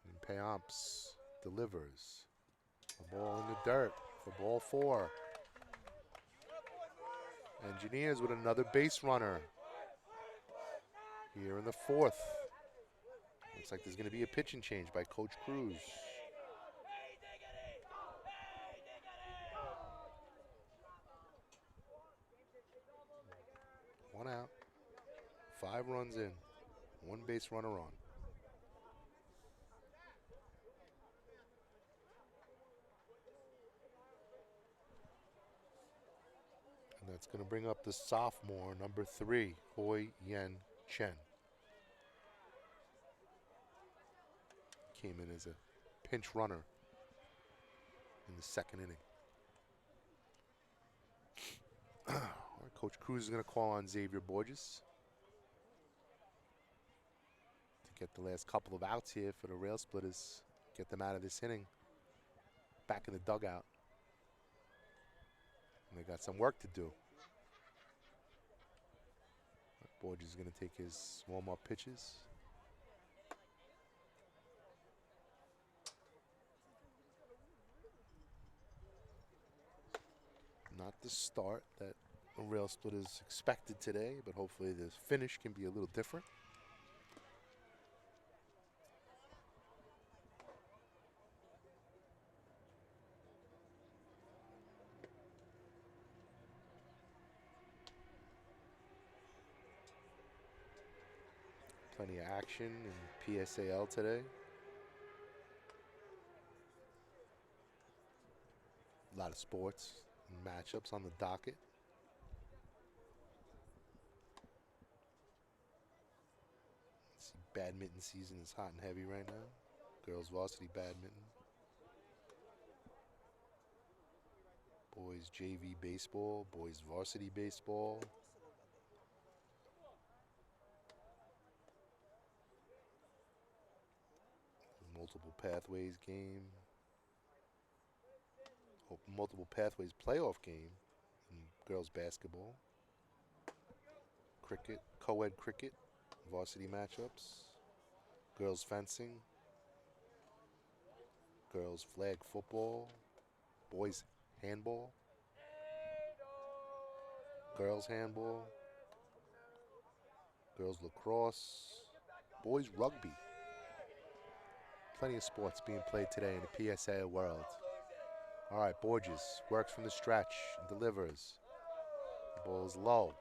And Payamps delivers. A ball in the dirt for ball 4. Engineers with another base runner here in the 4th. Looks like there's going to be a pitching change by Coach Cruz. 5 runs in. 1 base runner on. And that's going to bring up the sophomore, number 3, Hoi Yen Chen. Came in as a pinch runner in the 2nd inning. All right, Coach Cruz is going to call on Xavier Borges to get the last couple of outs here for the Railsplitters. Get them out of this inning. Back in the dugout. And they got some work to do. Borges is going to take his warm-up pitches. Not the start that the Railsplitters expected today, but hopefully the finish can be a little different. Plenty of action in PSAL today. A lot of sports and matchups on the docket. Let's see, badminton season is hot and heavy right now. Girls varsity badminton. Boys JV baseball, boys varsity baseball. Multiple pathways game. Multiple pathways playoff game in girls basketball. Cricket, co-ed cricket, varsity matchups. Girls fencing. Girls flag football. Boys handball. Girls handball. Girls lacrosse. Boys rugby. Plenty of sports being played today in the PSA world. All right, Borges works from the stretch and delivers. The ball is low.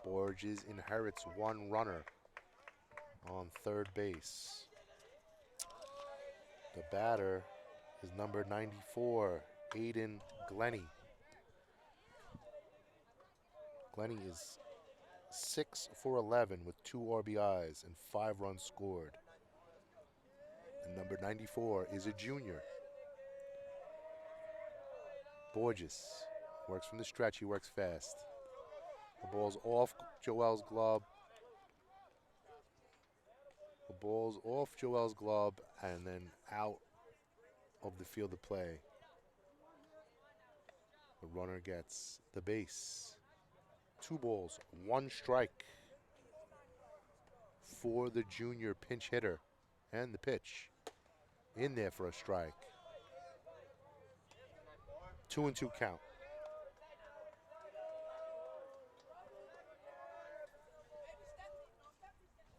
Borges inherits 1 runner on 3rd base. The batter is number 94, Aiden Glenny. Glenny is 6 for 11 with 2 RBIs and 5 runs scored. And number 94 is a junior. Borges works from the stretch. He works fast. The ball's off Joel's glove. The ball's off Joel's glove and then out of the field of play. The runner gets the base. 2 balls, 1 strike for the junior pinch hitter. And the pitch in there for a strike. 2-2 count.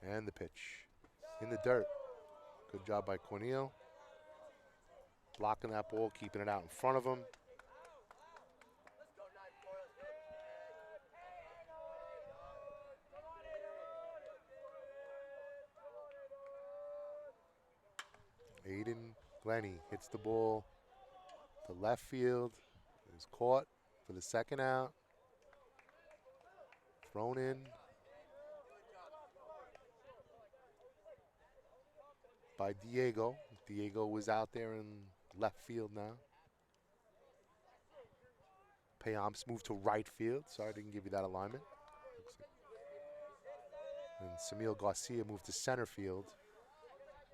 And the pitch in the dirt. Good job by Cornel. Blocking that ball, keeping it out in front of him. Aiden Glenny hits the ball to left field. It is caught for the 2nd out. Thrown in by Diego. Diego was out there in left field now. Payamps moved to right field. Sorry, I didn't give you that alignment. And Samil Garcia moved to center field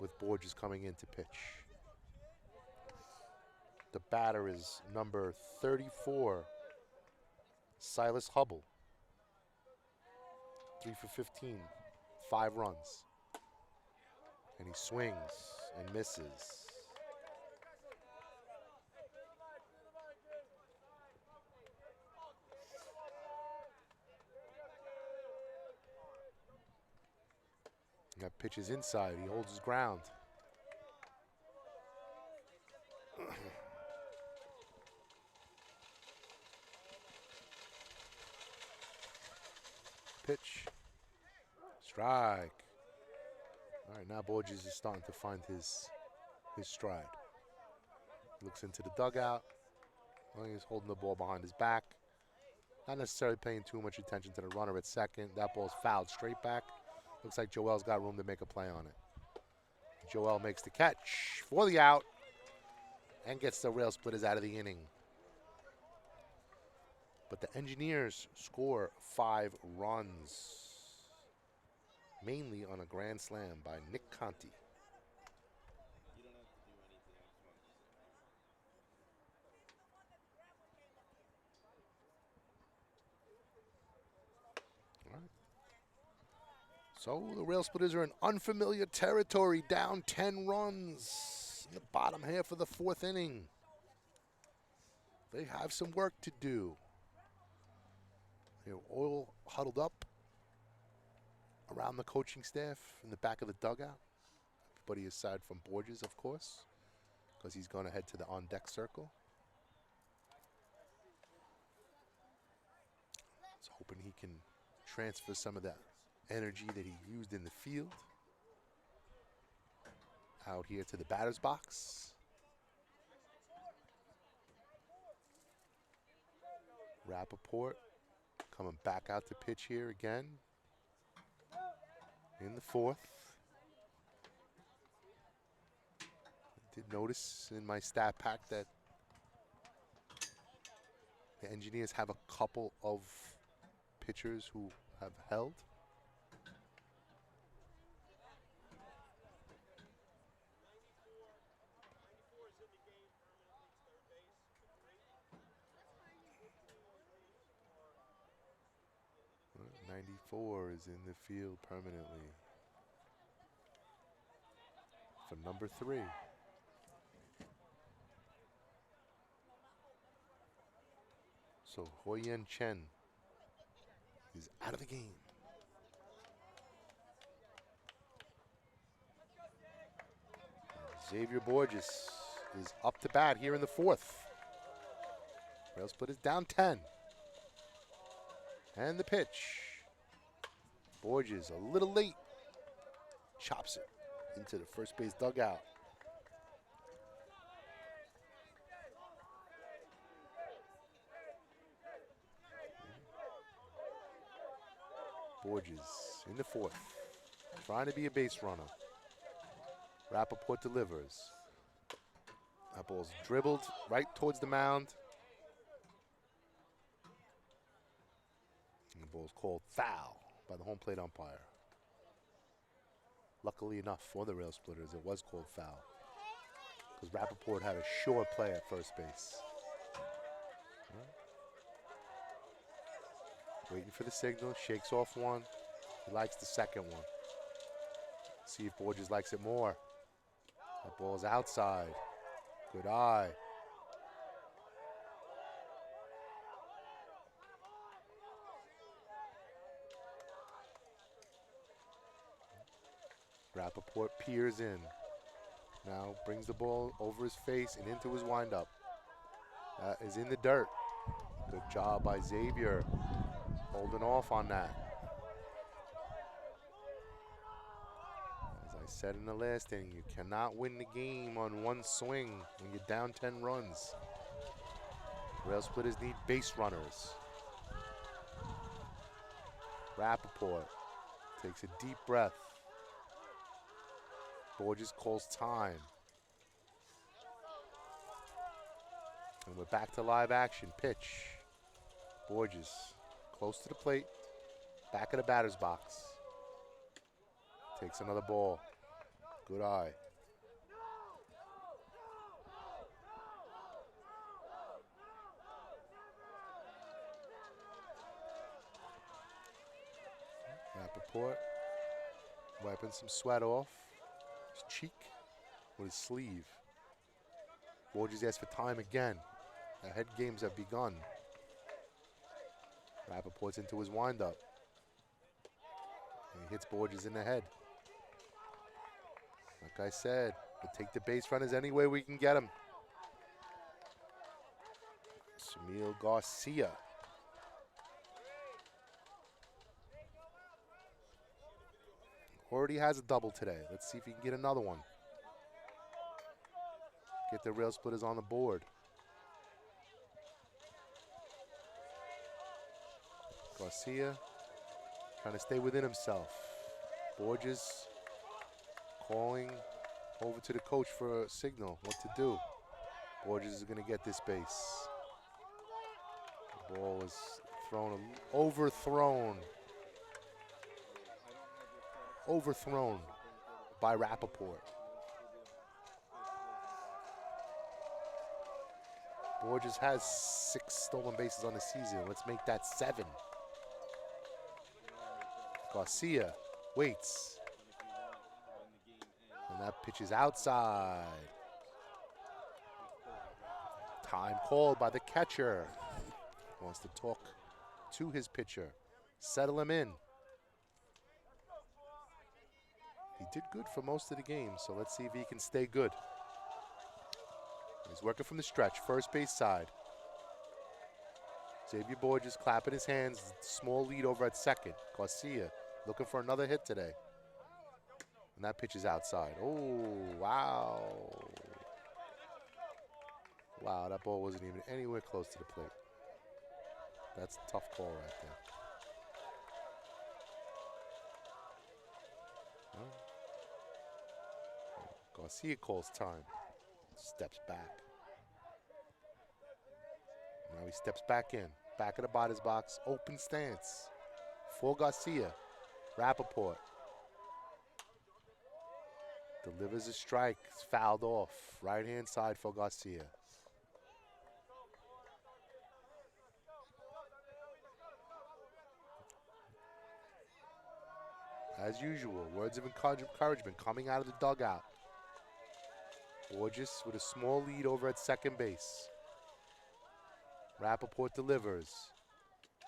with Borges coming in to pitch. The batter is number 34, Silas Hubble. 3 for 15, 5 runs. And he swings and misses. And that pitch is inside. He holds his ground. Pitch Strike. All right, now Borges is starting to find his stride. Looks into the dugout. Well, he's holding the ball behind his back. Not necessarily paying too much attention to the runner at second. That ball's fouled straight back. Looks like Joel's got room to make a play on it. Joel makes the catch for the out and gets the Railsplitters out of the inning. But the Engineers score 5 runs, mainly on a grand slam by Nick Conti. All right. So the Railsplitters are in unfamiliar territory, down 10 runs in the bottom half of the 4th inning. They have some work to do. They're all huddled up around the coaching staff in the back of the dugout. Everybody aside from Borges, of course, because he's going to head to the on-deck circle. He's hoping he can transfer some of that energy that he used in the field out here to the batter's box. Rappaport coming back out to pitch here again in the 4th. I did notice in my stat pack that the Engineers have a couple of pitchers who have held. Well, 94 is in the field permanently for number 3. So Hoyen Chen is out of the game. Xavier Borges is up to bat here in the 4th. Railsplitters down 10. And the pitch. Borges a little late. Chops it into the first base dugout. Borges in the 4th, trying to be a base runner. Rappaport delivers. That ball's dribbled right towards the mound. And the ball's called foul by the home plate umpire. Luckily enough for the Railsplitters, it was called foul because Rappaport had a sure play at first base. Waiting for the signal, shakes off one. He likes the second one. See if Borges likes it more. That ball's outside. Good eye. Rappaport peers in. Now brings the ball over his face and into his windup. That is in the dirt. Good job by Xavier. Holding off on that. As I said in the last inning, you cannot win the game on one swing when you're down 10 runs. Railsplitters need base runners. Rappaport takes a deep breath. Borges calls time. And we're back to live action. Pitch. Borges. Close to the plate, back of the batter's box. Takes another ball. Good eye. Rappaport wiping some sweat off his cheek with his sleeve. Borges asks for time again. The head games have begun. Rappaport's into his windup. And he hits Borges in the head. Like I said, we'll take the base runners any way we can get them. Samil Garcia. Already has a double today. Let's see if he can get another one. Get the Railsplitters on the board. Garcia trying to stay within himself. Borges calling over to the coach for a signal, what to do. Borges is going to get this base. The ball is overthrown by Rappaport. Borges has 6 stolen bases on the season. Let's make that 7. Garcia waits. And that pitch is outside. Time called by the catcher. Wants to talk to his pitcher. Settle him in. He did good for most of the game, so let's see if he can stay good. He's working from the stretch, first base side. Xavier Borges clapping his hands, small lead over at second. Garcia looking for another hit today. And that pitch is outside. Oh, wow. Wow, that ball wasn't even anywhere close to the plate. That's a tough call right there. Garcia calls time. Steps back. Now he steps back in. Back of the batter's box. Open stance. For Garcia. Rappaport. Delivers a strike. It's fouled off. Right hand side for Garcia. As usual, words of encouragement coming out of the dugout. Borges with a small lead over at second base. Rappaport delivers.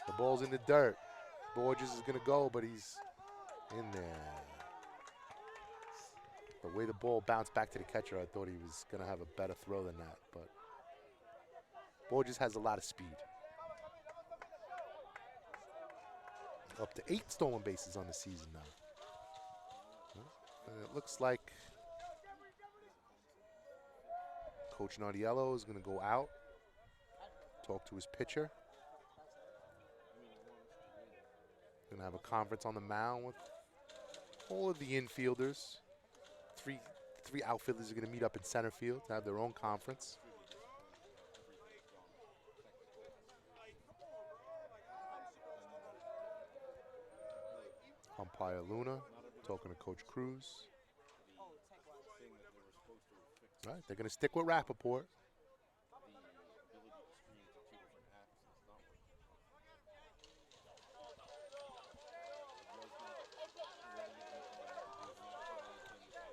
The ball's in the dirt. Borges is going to go, but he's in there. The way the ball bounced back to the catcher, I thought he was going to have a better throw than that, but Borges has a lot of speed. Up to 8 stolen bases on the season now. And it looks like Coach Nardiello is going to go out, talk to his pitcher. Going to have a conference on the mound with all of the infielders. Three outfielders are going to meet up in center field to have their own conference. Umpire Luna talking to Coach Cruz. All right, they're going to stick with Rappaport.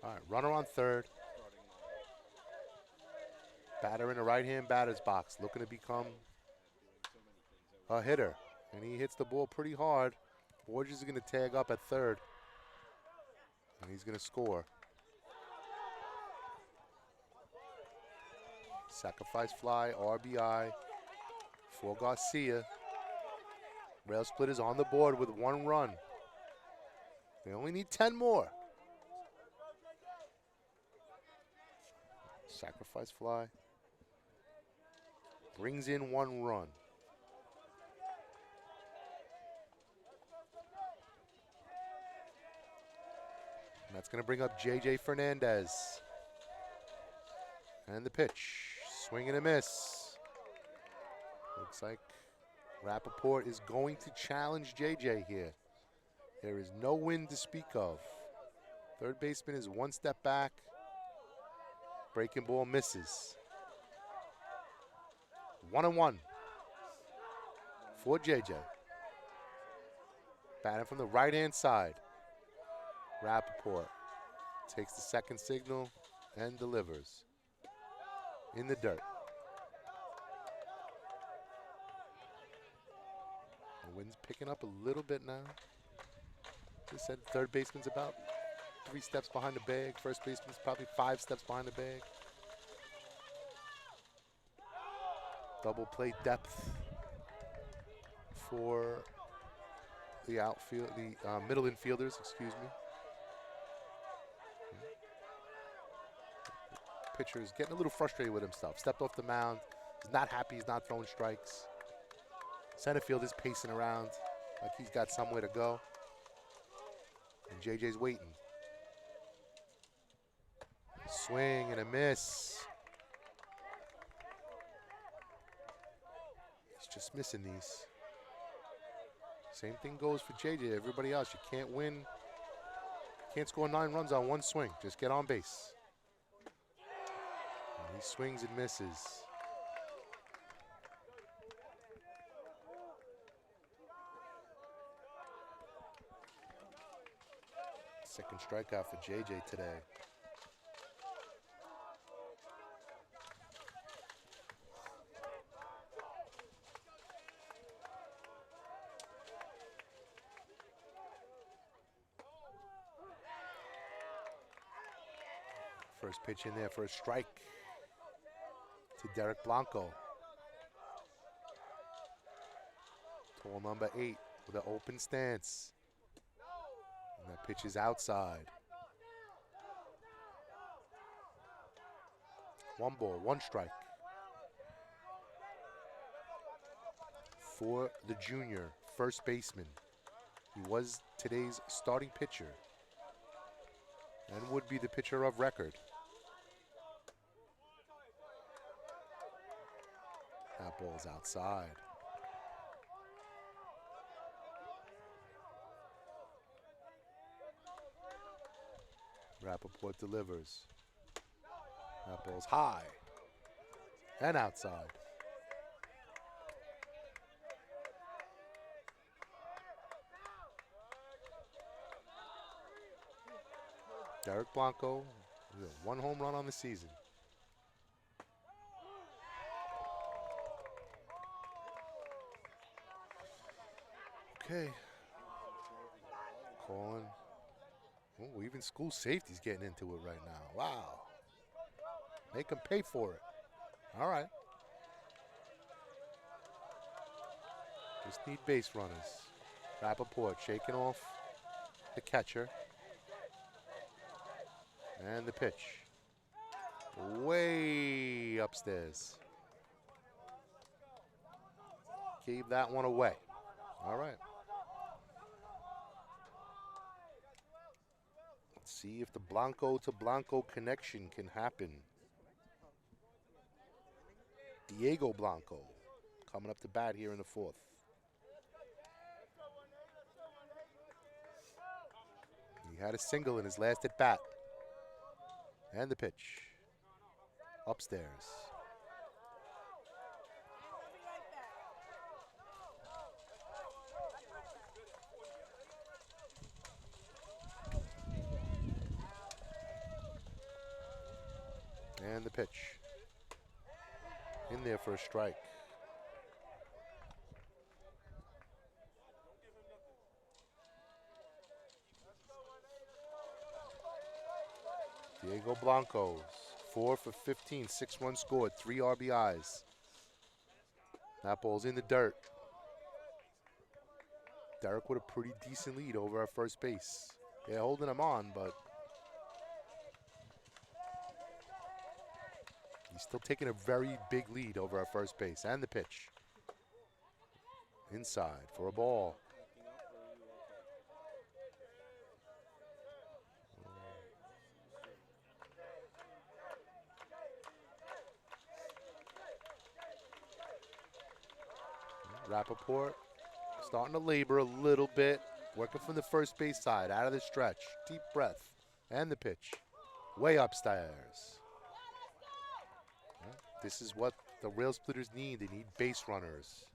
All right, runner on third. Batter in the right-hand batter's box, looking to become a hitter. And he hits the ball pretty hard. Borges is going to tag up at third. And he's going to score. Sacrifice fly, RBI for Garcia. Railsplitters on the board with 1 run. They only need 10 more. Sacrifice fly. Brings in 1 run. And that's going to bring up J.J. Fernandez. And the pitch. Swing and a miss. Looks like Rappaport is going to challenge J.J. here. There is no wind to speak of. Third baseman is 1 step back. Breaking ball misses. 1-1 for J.J. Batting from the right-hand side. Rappaport takes the second signal and delivers. In the dirt. The wind's picking up a little bit now. They said third baseman's about 3 steps behind the bag. First baseman's probably 5 steps behind the bag. Double play depth for the outfield, the middle infielders, excuse me. pitcher is getting a little frustrated with himself. Stepped off the mound. He's not happy. He's not throwing strikes. Center field is pacing around like he's got somewhere to go. And JJ's waiting. Swing and a miss. He's just missing these. Same thing goes for JJ. Everybody else, you can't win. Can't score 9 runs on one swing. Just get on base. And he swings and misses. Second strikeout for JJ today. First pitch in there for a strike to Derek Blanco. Tall number 8 with an open stance. And that pitch is outside. 1 ball, 1 strike. For the junior first baseman. He was today's starting pitcher and would be the pitcher of record. That ball's outside. Rappaport delivers. That ball's high and outside. Derek Blanco, 1 home run on the season. Okay. Calling. Oh, even school safety's getting into it right now. Wow. Make them pay for it. All right. Just need base runners. Rappaport shaking off the catcher. And the pitch. Way upstairs. Gave that one away. All right. Let's see if the Blanco to Blanco connection can happen. Diego Blanco coming up to bat here in the 4th. He had a single in his last at bat. And the pitch. Upstairs. And the pitch. In there for a strike. Diego Blanco, 4 for 15, 6 runs scored, 3 RBIs. That ball's in the dirt. Derek with a pretty decent lead over our first base. They're holding him on, but he's still taking a very big lead over our first base. And the pitch. Inside for a ball. Rappaport starting to labor a little bit. Working from the first base side, out of the stretch. Deep breath. And the pitch. Way upstairs. This is what the Railsplitters need. They need base runners.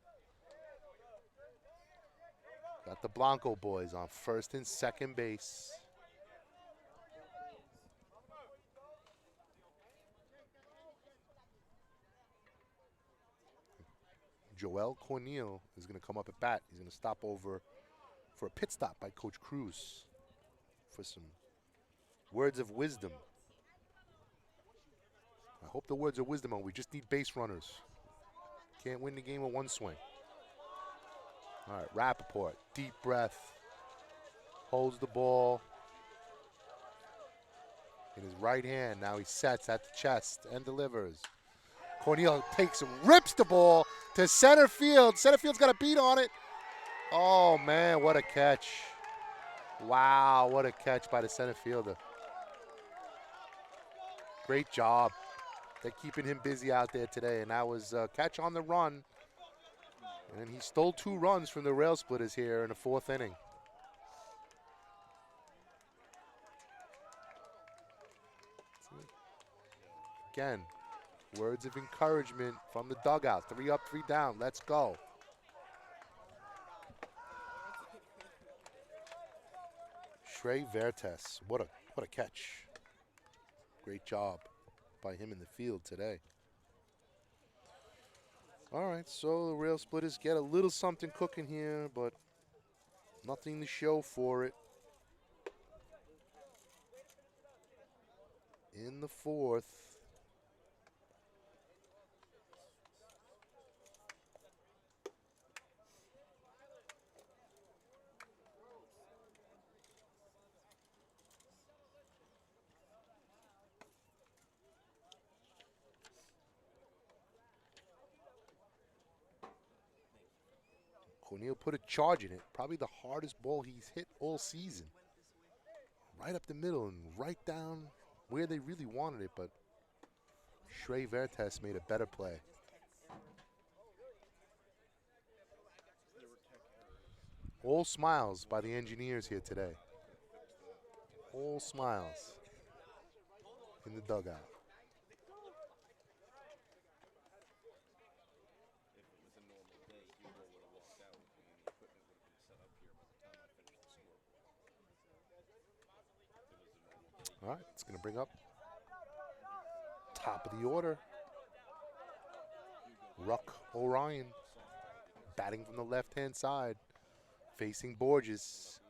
Got the Blanco boys on first and second base. Joel Corneal is going to come up at bat. He's going to stop over for a pit stop by Coach Cruz for some words of wisdom. I hope the words of wisdom are we just need base runners. Can't win the game with 1 swing. All right, Rappaport, deep breath. Holds the ball. in his right hand. Now he sets at the chest and delivers. Cornel takes and rips the ball to center field. Center field's got a beat on it. Oh, man, what a catch. Wow, what a catch by the center fielder. Great job. They're keeping him busy out there today, and that was a catch on the run. And he stole 2 runs from the Railsplitters here in the 4th inning. Again, words of encouragement from the dugout. 3 up, 3 down. Let's go. Trey Vertes, what a catch. Great job by him in the field today. All right, so the Railsplitters get a little something cooking here, but nothing to show for it. In the 4th. Cornel put a charge in it. Probably the hardest ball he's hit all season. Right up the middle and right down where they really wanted it, but Trey Vertes made a better play. All smiles by the engineers here today. All smiles in the dugout. All right, it's going to bring up top of the order. Ruck Orion batting from the left-hand side, facing Borges.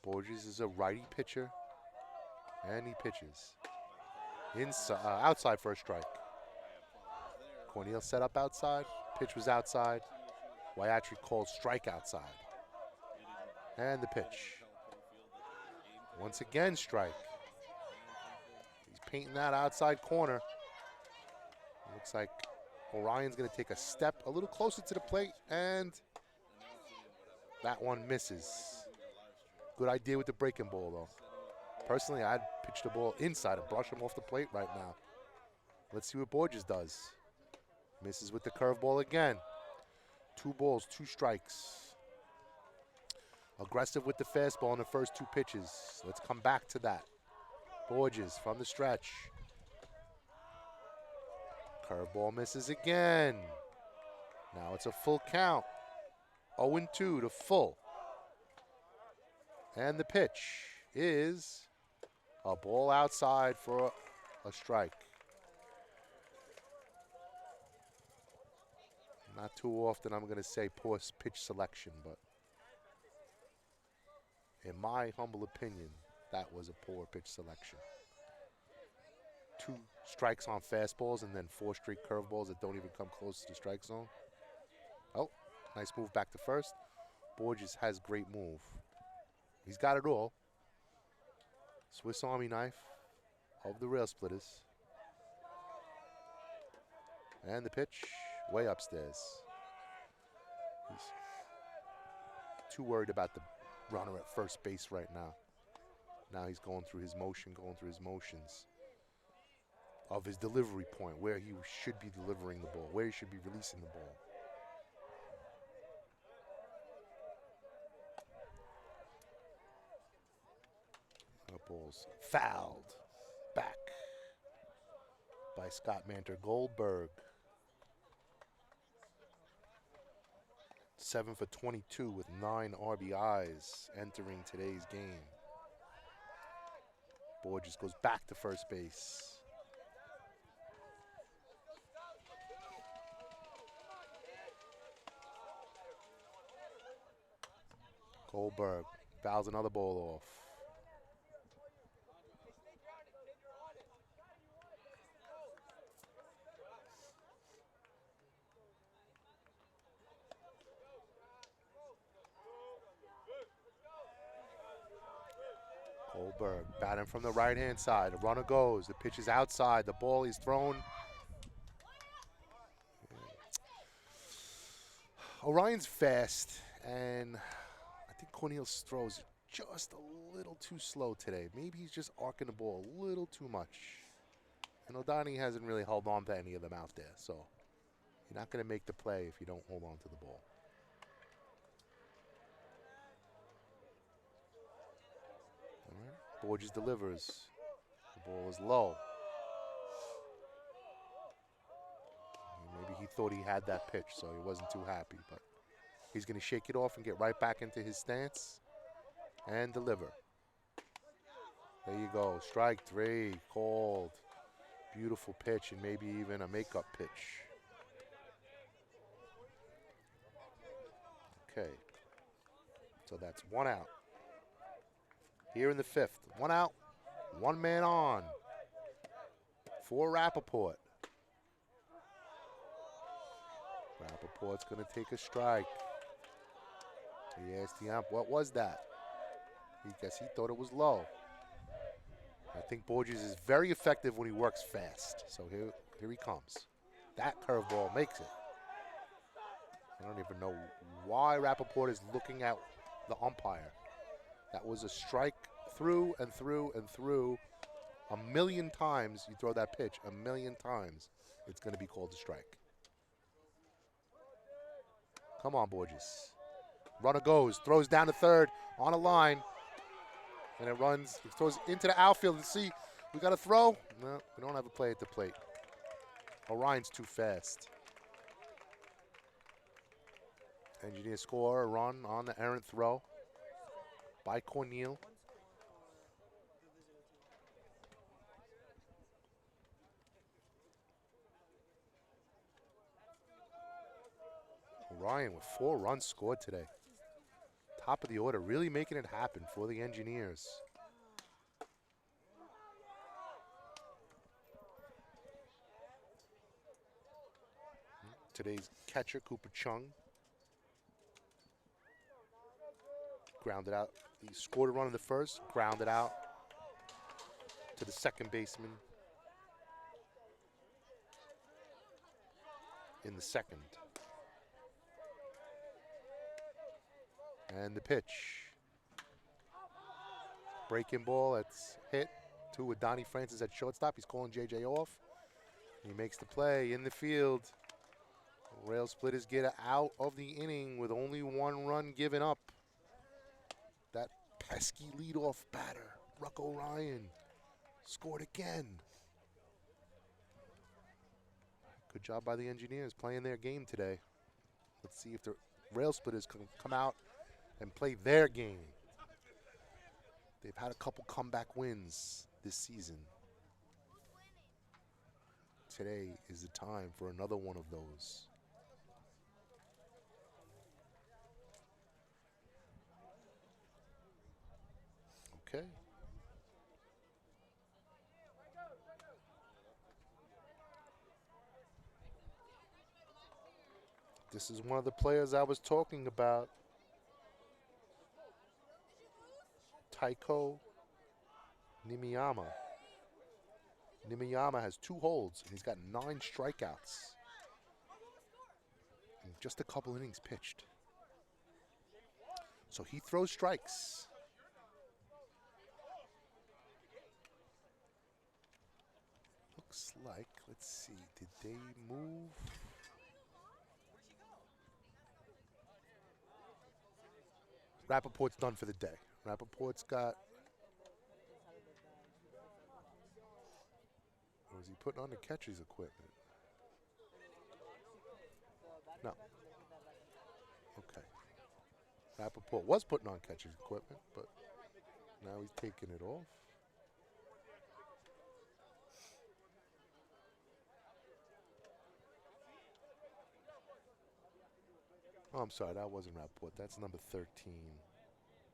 Borges is a righty pitcher, and he pitches. Outside for a strike. Cornel set up outside. Pitch was outside. Wyatry called strike outside. And the pitch. Once again, strike. He's painting that outside corner. Looks like Orion's going to take a step a little closer to the plate, and that one misses. Good idea with the breaking ball, though. Personally, I'd pitch the ball inside and brush him off the plate right now. Let's see what Borges does. Misses with the curveball again. 2 balls, 2 strikes. Aggressive with the fastball in the first 2 pitches. Let's come back to that. Borges from the stretch. Curveball misses again. Now it's a full count. 0-2 to full. And the pitch is a ball outside for a strike. Not too often I'm going to say poor pitch selection, but in my humble opinion, that was a poor pitch selection. 2 strikes on fastballs and then 4 straight curveballs that don't even come close to the strike zone. Oh, nice move back to first. Borges has great move. He's got it all. Swiss Army knife of the Railsplitters. And the pitch way upstairs. He's too worried about the runner at first base right now. Now he's going through his motions of his delivery point, where he should be delivering the ball, where he should be releasing the ball. The ball's fouled back by Scott Manter Goldberg. 7 for 22 with 9 RBIs entering today's game. Borges goes back to first base. Goldberg fouls another ball off. Goldberg batting from the right-hand side. The runner goes. The pitch is outside. The ball is thrown. Orion's fast, and I think Cornelius throws just a little too slow today. Maybe he's just arcing the ball a little too much. And O'Donnell hasn't really held on to any of them out there, so you're not going to make the play if you don't hold on to the ball. All right. Borges delivers. The ball is low. Maybe he thought he had that pitch, so he wasn't too happy. But he's going to shake it off and get right back into his stance and deliver. There you go. Strike 3, called. Beautiful pitch and maybe even a makeup pitch. Okay. So that's 1 out. Here in the 5th. 1 out, 1 man on for Rappaport. Rappaport's going to take a strike. He asked the ump, what was that? I guess he thought it was low. I think Borges is very effective when he works fast. So here he comes. That curveball makes it. I don't even know why Rappaport is looking at the umpire. That was a strike through and through and through. A million times you throw that pitch, a million times it's going to be called a strike. Come on, Borges. Runner goes, throws down to third on a line. And it runs, it throws into the outfield. And see, we got a throw? No, we don't have a play at the plate. Orion's too fast. Engineers score a run on the errant throw by Cornel. Orion with 4 runs scored today. Top of the order, really making it happen for the Engineers. Today's catcher, Cooper Chung. Grounded out. He scored a run in the first, grounded out to the second baseman in the second. And the pitch. Breaking ball, that's hit. 2 with Donnie Francis at shortstop. He's calling JJ off. He makes the play in the field. Railsplitters get out of the inning with only 1 run given up. That pesky leadoff batter, Ruck Orion, scored again. Good job by the Engineers playing their game today. Let's see if the Railsplitters can come out and play their game. They've had a couple comeback wins this season. Today is the time for another one of those. Okay. This is one of the players I was talking about. Taiko Nimiyama. Nimiyama has 2 holds, and he's got 9 strikeouts. And just a couple innings pitched. So he throws strikes. Looks like, let's see, did they move? Rappaport's done for the day. Rappaport's got, or is he putting on the catcher's equipment? No. Okay. Rappaport was putting on catcher's equipment, but now he's taking it off. Oh, I'm sorry, that wasn't Rappaport. That's number 13.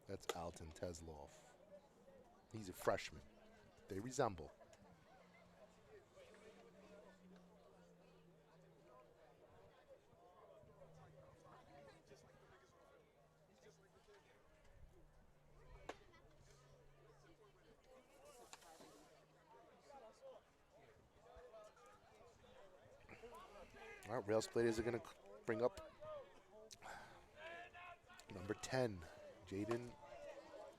That's Alton Tesloff. He's a freshman. They resemble. All right, Railsplitters are going to bring up number 10, Jaden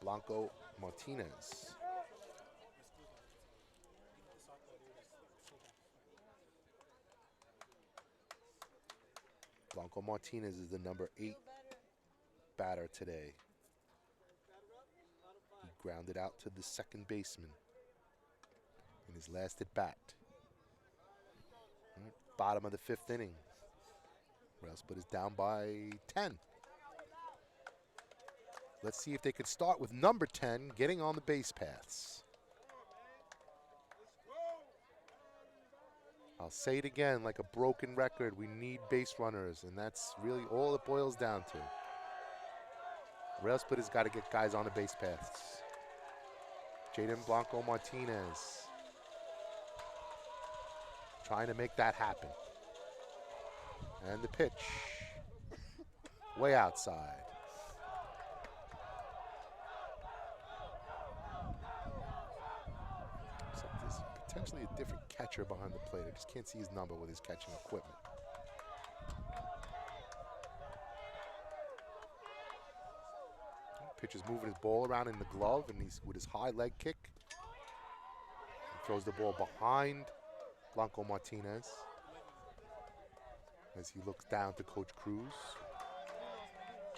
Blanco Martinez. Blanco Martinez is the number 8 batter today. He grounded out to the second baseman in his last at bat. All right, bottom of the 5th inning. Railsplitters down by 10. Let's see if they can start with number 10 getting on the base paths. I'll say it again like a broken record. We need base runners, and that's really all it boils down to. Railsplitters got to get guys on the base paths. Jaden Blanco Martinez trying to make that happen. And the pitch, way outside. So there's potentially a different catcher behind the plate. I just can't see his number with his catching equipment. Pitcher's moving his ball around in the glove, and he's with his high leg kick. He throws the ball behind Blanco Martinez as he looks down to Coach Cruz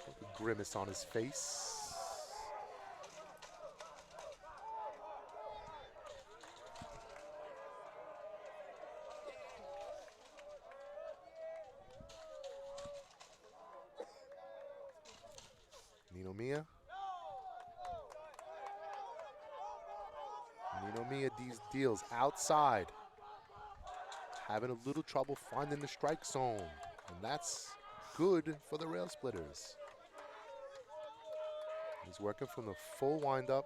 with a grimace on his face. Nino Mia. Nino Mia deals outside. Having a little trouble finding the strike zone. And that's good for the Railsplitters. He's working from the full windup,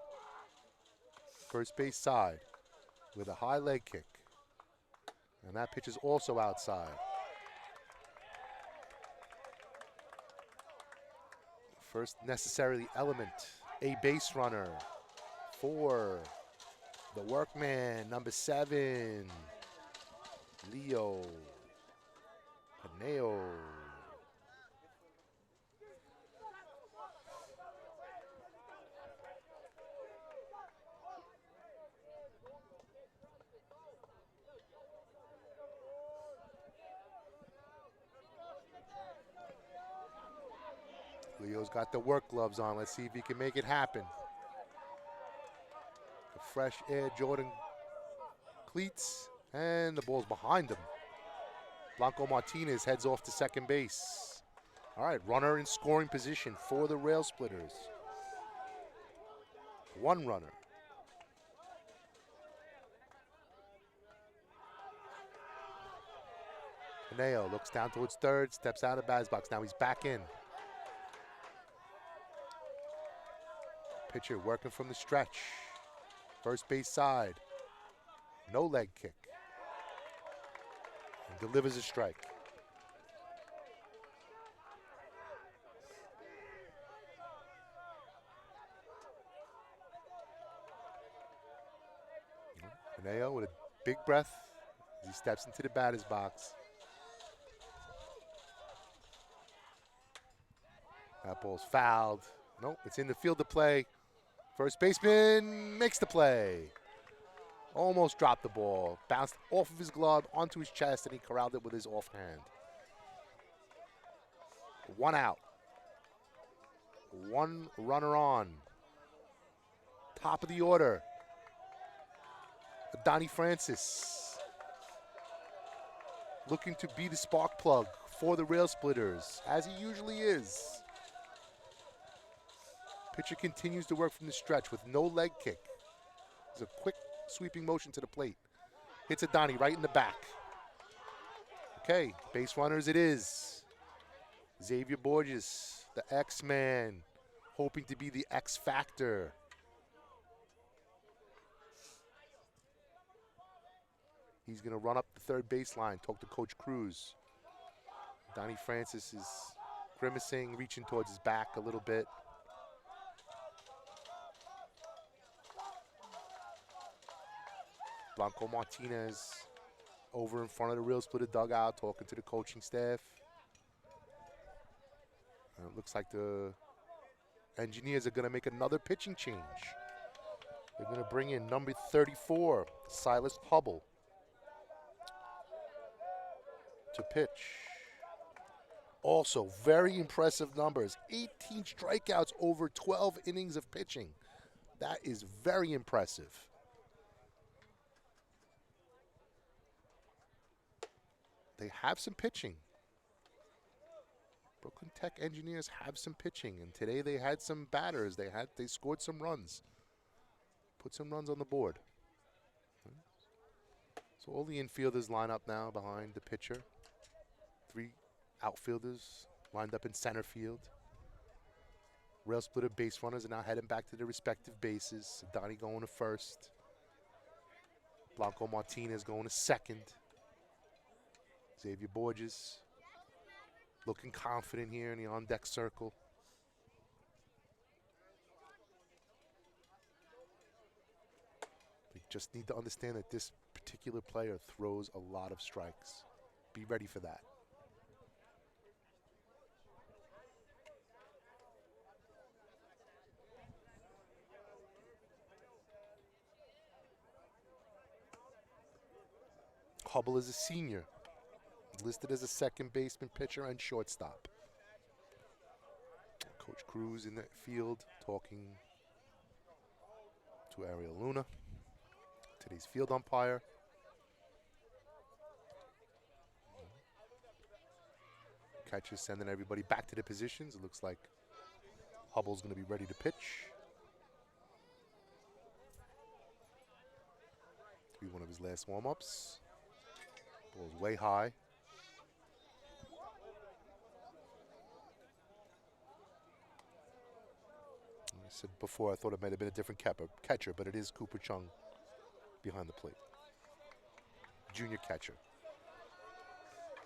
first base side with a high leg kick. And that pitch is also outside. First necessary element, a base runner for the workman, number 7, Leo Paneo. Leo's got the work gloves on. Let's see if he can make it happen. The fresh Air Jordan cleats, and the ball's behind him. Blanco Martinez heads off to second base. All right, runner in scoring position for the Railsplitters. One runner. Paneo looks down towards third, steps out of the batter's box. Now he's back in. Pitcher working from the stretch. First base side. No leg kick. And delivers a strike. Paneo with a big breath as he steps into the batter's box. That ball's fouled. Nope, it's in the field of play. First baseman makes the play. Almost dropped the ball. Bounced off of his glove onto his chest, and he corralled it with his offhand. One out. One runner on. Top of the order. Donnie Francis. Looking to be the spark plug for the Railsplitters, as he usually is. Pitcher continues to work from the stretch with no leg kick. It's a quick sweeping motion to the plate. Hits Adani right in the back. Okay, base runners it is. Xavier Borges, the X-Man, hoping to be the X factor. He's going to run up the third baseline, talk to Coach Cruz. Donnie Francis is grimacing, reaching towards his back a little bit. Blanco Martinez over in front of the Real Splitter dugout talking to the coaching staff. And it looks like the Engineers are going to make another pitching change. They're going to bring in number 34, Silas Hubble, to pitch. Also, very impressive numbers. 18 strikeouts over 12 innings of pitching. That is very impressive. They have some pitching. Brooklyn Tech Engineers have some pitching, and today they had some batters. They scored some runs, put some runs on the board. So all the infielders line up now behind the pitcher. 3 outfielders lined up in center field. Rail Splitter base runners are now heading back to their respective bases. Donnie going to first. Blanco Martinez going to second. Xavier Borges looking confident here in the on-deck circle. They just need to understand that this particular player throws a lot of strikes. Be ready for that. Hubble is a senior, listed as a second baseman, pitcher, and shortstop. Coach Cruz in the field talking to Ariel Luna, today's field umpire. Catcher sending everybody back to their positions. It looks like Hubble's going to be ready to pitch. Be one of his last warm-ups. Ball's way high. I said before I thought it might have been a different catcher, but it is Cooper Chung behind the plate. Junior catcher.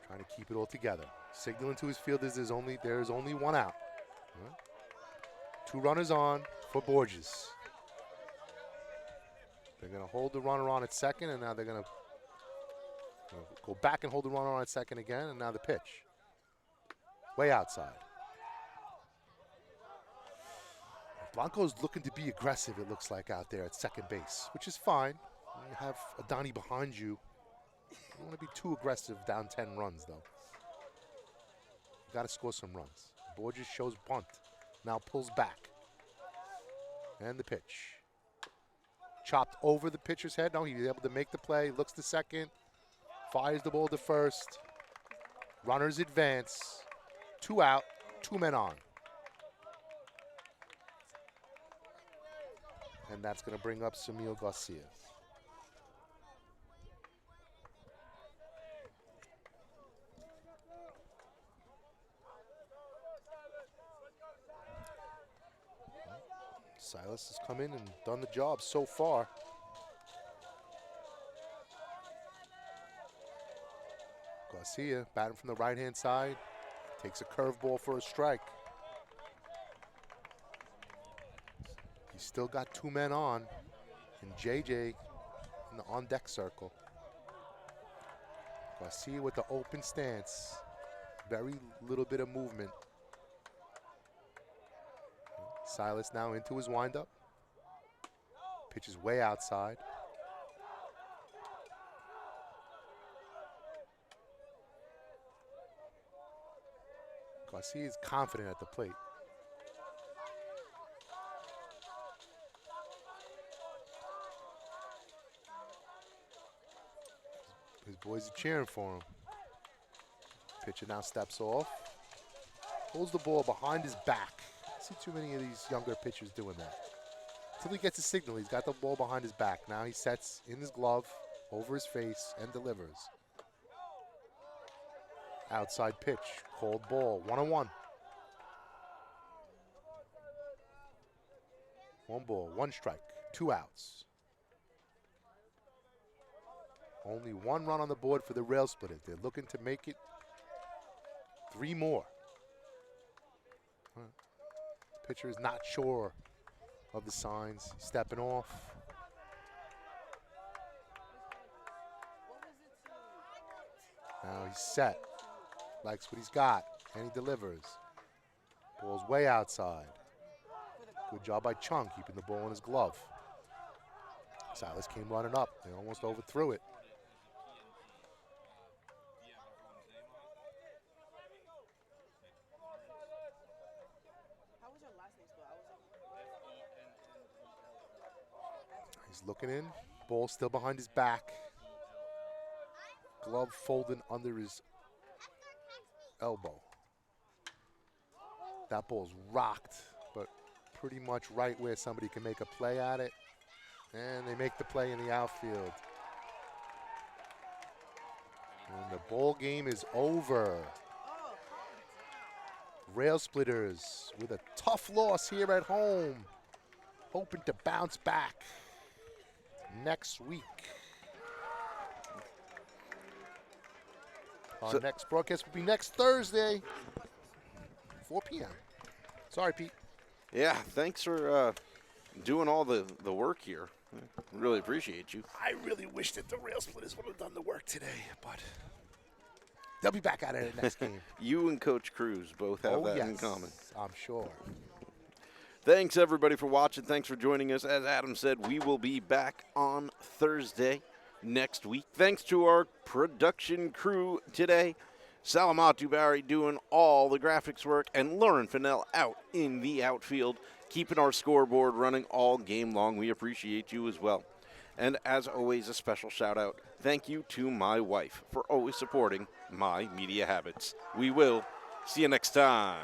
Trying to keep it all together. Signaling to his fielders there's only one out. Right. 2 runners on for Borges. They're going to hold the runner on at second, and now they're going to go back and hold the runner on at second again, and now the pitch. Way outside. Blanco's looking to be aggressive, it looks like, out there at second base, which is fine. When you have Adani behind you, you don't want to be too aggressive down 10 runs, though. You got to score some runs. Borges shows bunt. Now pulls back. And the pitch. Chopped over the pitcher's head. No, he was able to make the play. Looks to second. Fires the ball to first. Runners advance. 2 out. 2 men on. And that's going to bring up Samil Garcia. Silas has come in and done the job so far. Garcia batting from the right-hand side. Takes a curveball for a strike. He's still got 2 men on. And JJ in the on-deck circle. Garcia with the open stance. Very little bit of movement. Silas now into his windup. Pitch is way outside. Garcia is confident at the plate. His boys are cheering for him. Pitcher now steps off. Holds the ball behind his back. I see too many of these younger pitchers doing that. Until he gets a signal, he's got the ball behind his back. Now he sets in his glove, over his face, and delivers. Outside pitch, called ball, 1-1. 1 ball, 1 strike, 2 outs. Only 1 run on the board for the Rail Splitters. They're looking to make it 3 more. Pitcher is not sure of the signs. Stepping off. Now he's set. Likes what he's got, and he delivers. Ball's way outside. Good job by Chung, keeping the ball in his glove. Silas came running up. They almost overthrew it. He's looking in. Ball still behind his back. Glove folded under his elbow. That ball's rocked, but pretty much right where somebody can make a play at it. And they make the play in the outfield. And the ball game is over. Railsplitters with a tough loss here at home, hoping to bounce back next week. Our next broadcast will be next Thursday, 4 p.m. Sorry, Pete. Yeah, thanks for doing all the work here. Really appreciate you. I really wish that the Railsplitters would have done the work today, but they'll be back at it in the next game. You and Coach Cruz both have that in common. I'm sure. Thanks, everybody, for watching. Thanks for joining us. As Adam said, we will be back on Thursday next week. Thanks to our production crew today. Salamatu Barry doing all the graphics work, and Lauren Fennell out in the outfield, keeping our scoreboard running all game long. We appreciate you as well. And as always, a special shout out. Thank you to my wife for always supporting my media habits. We will see you next time.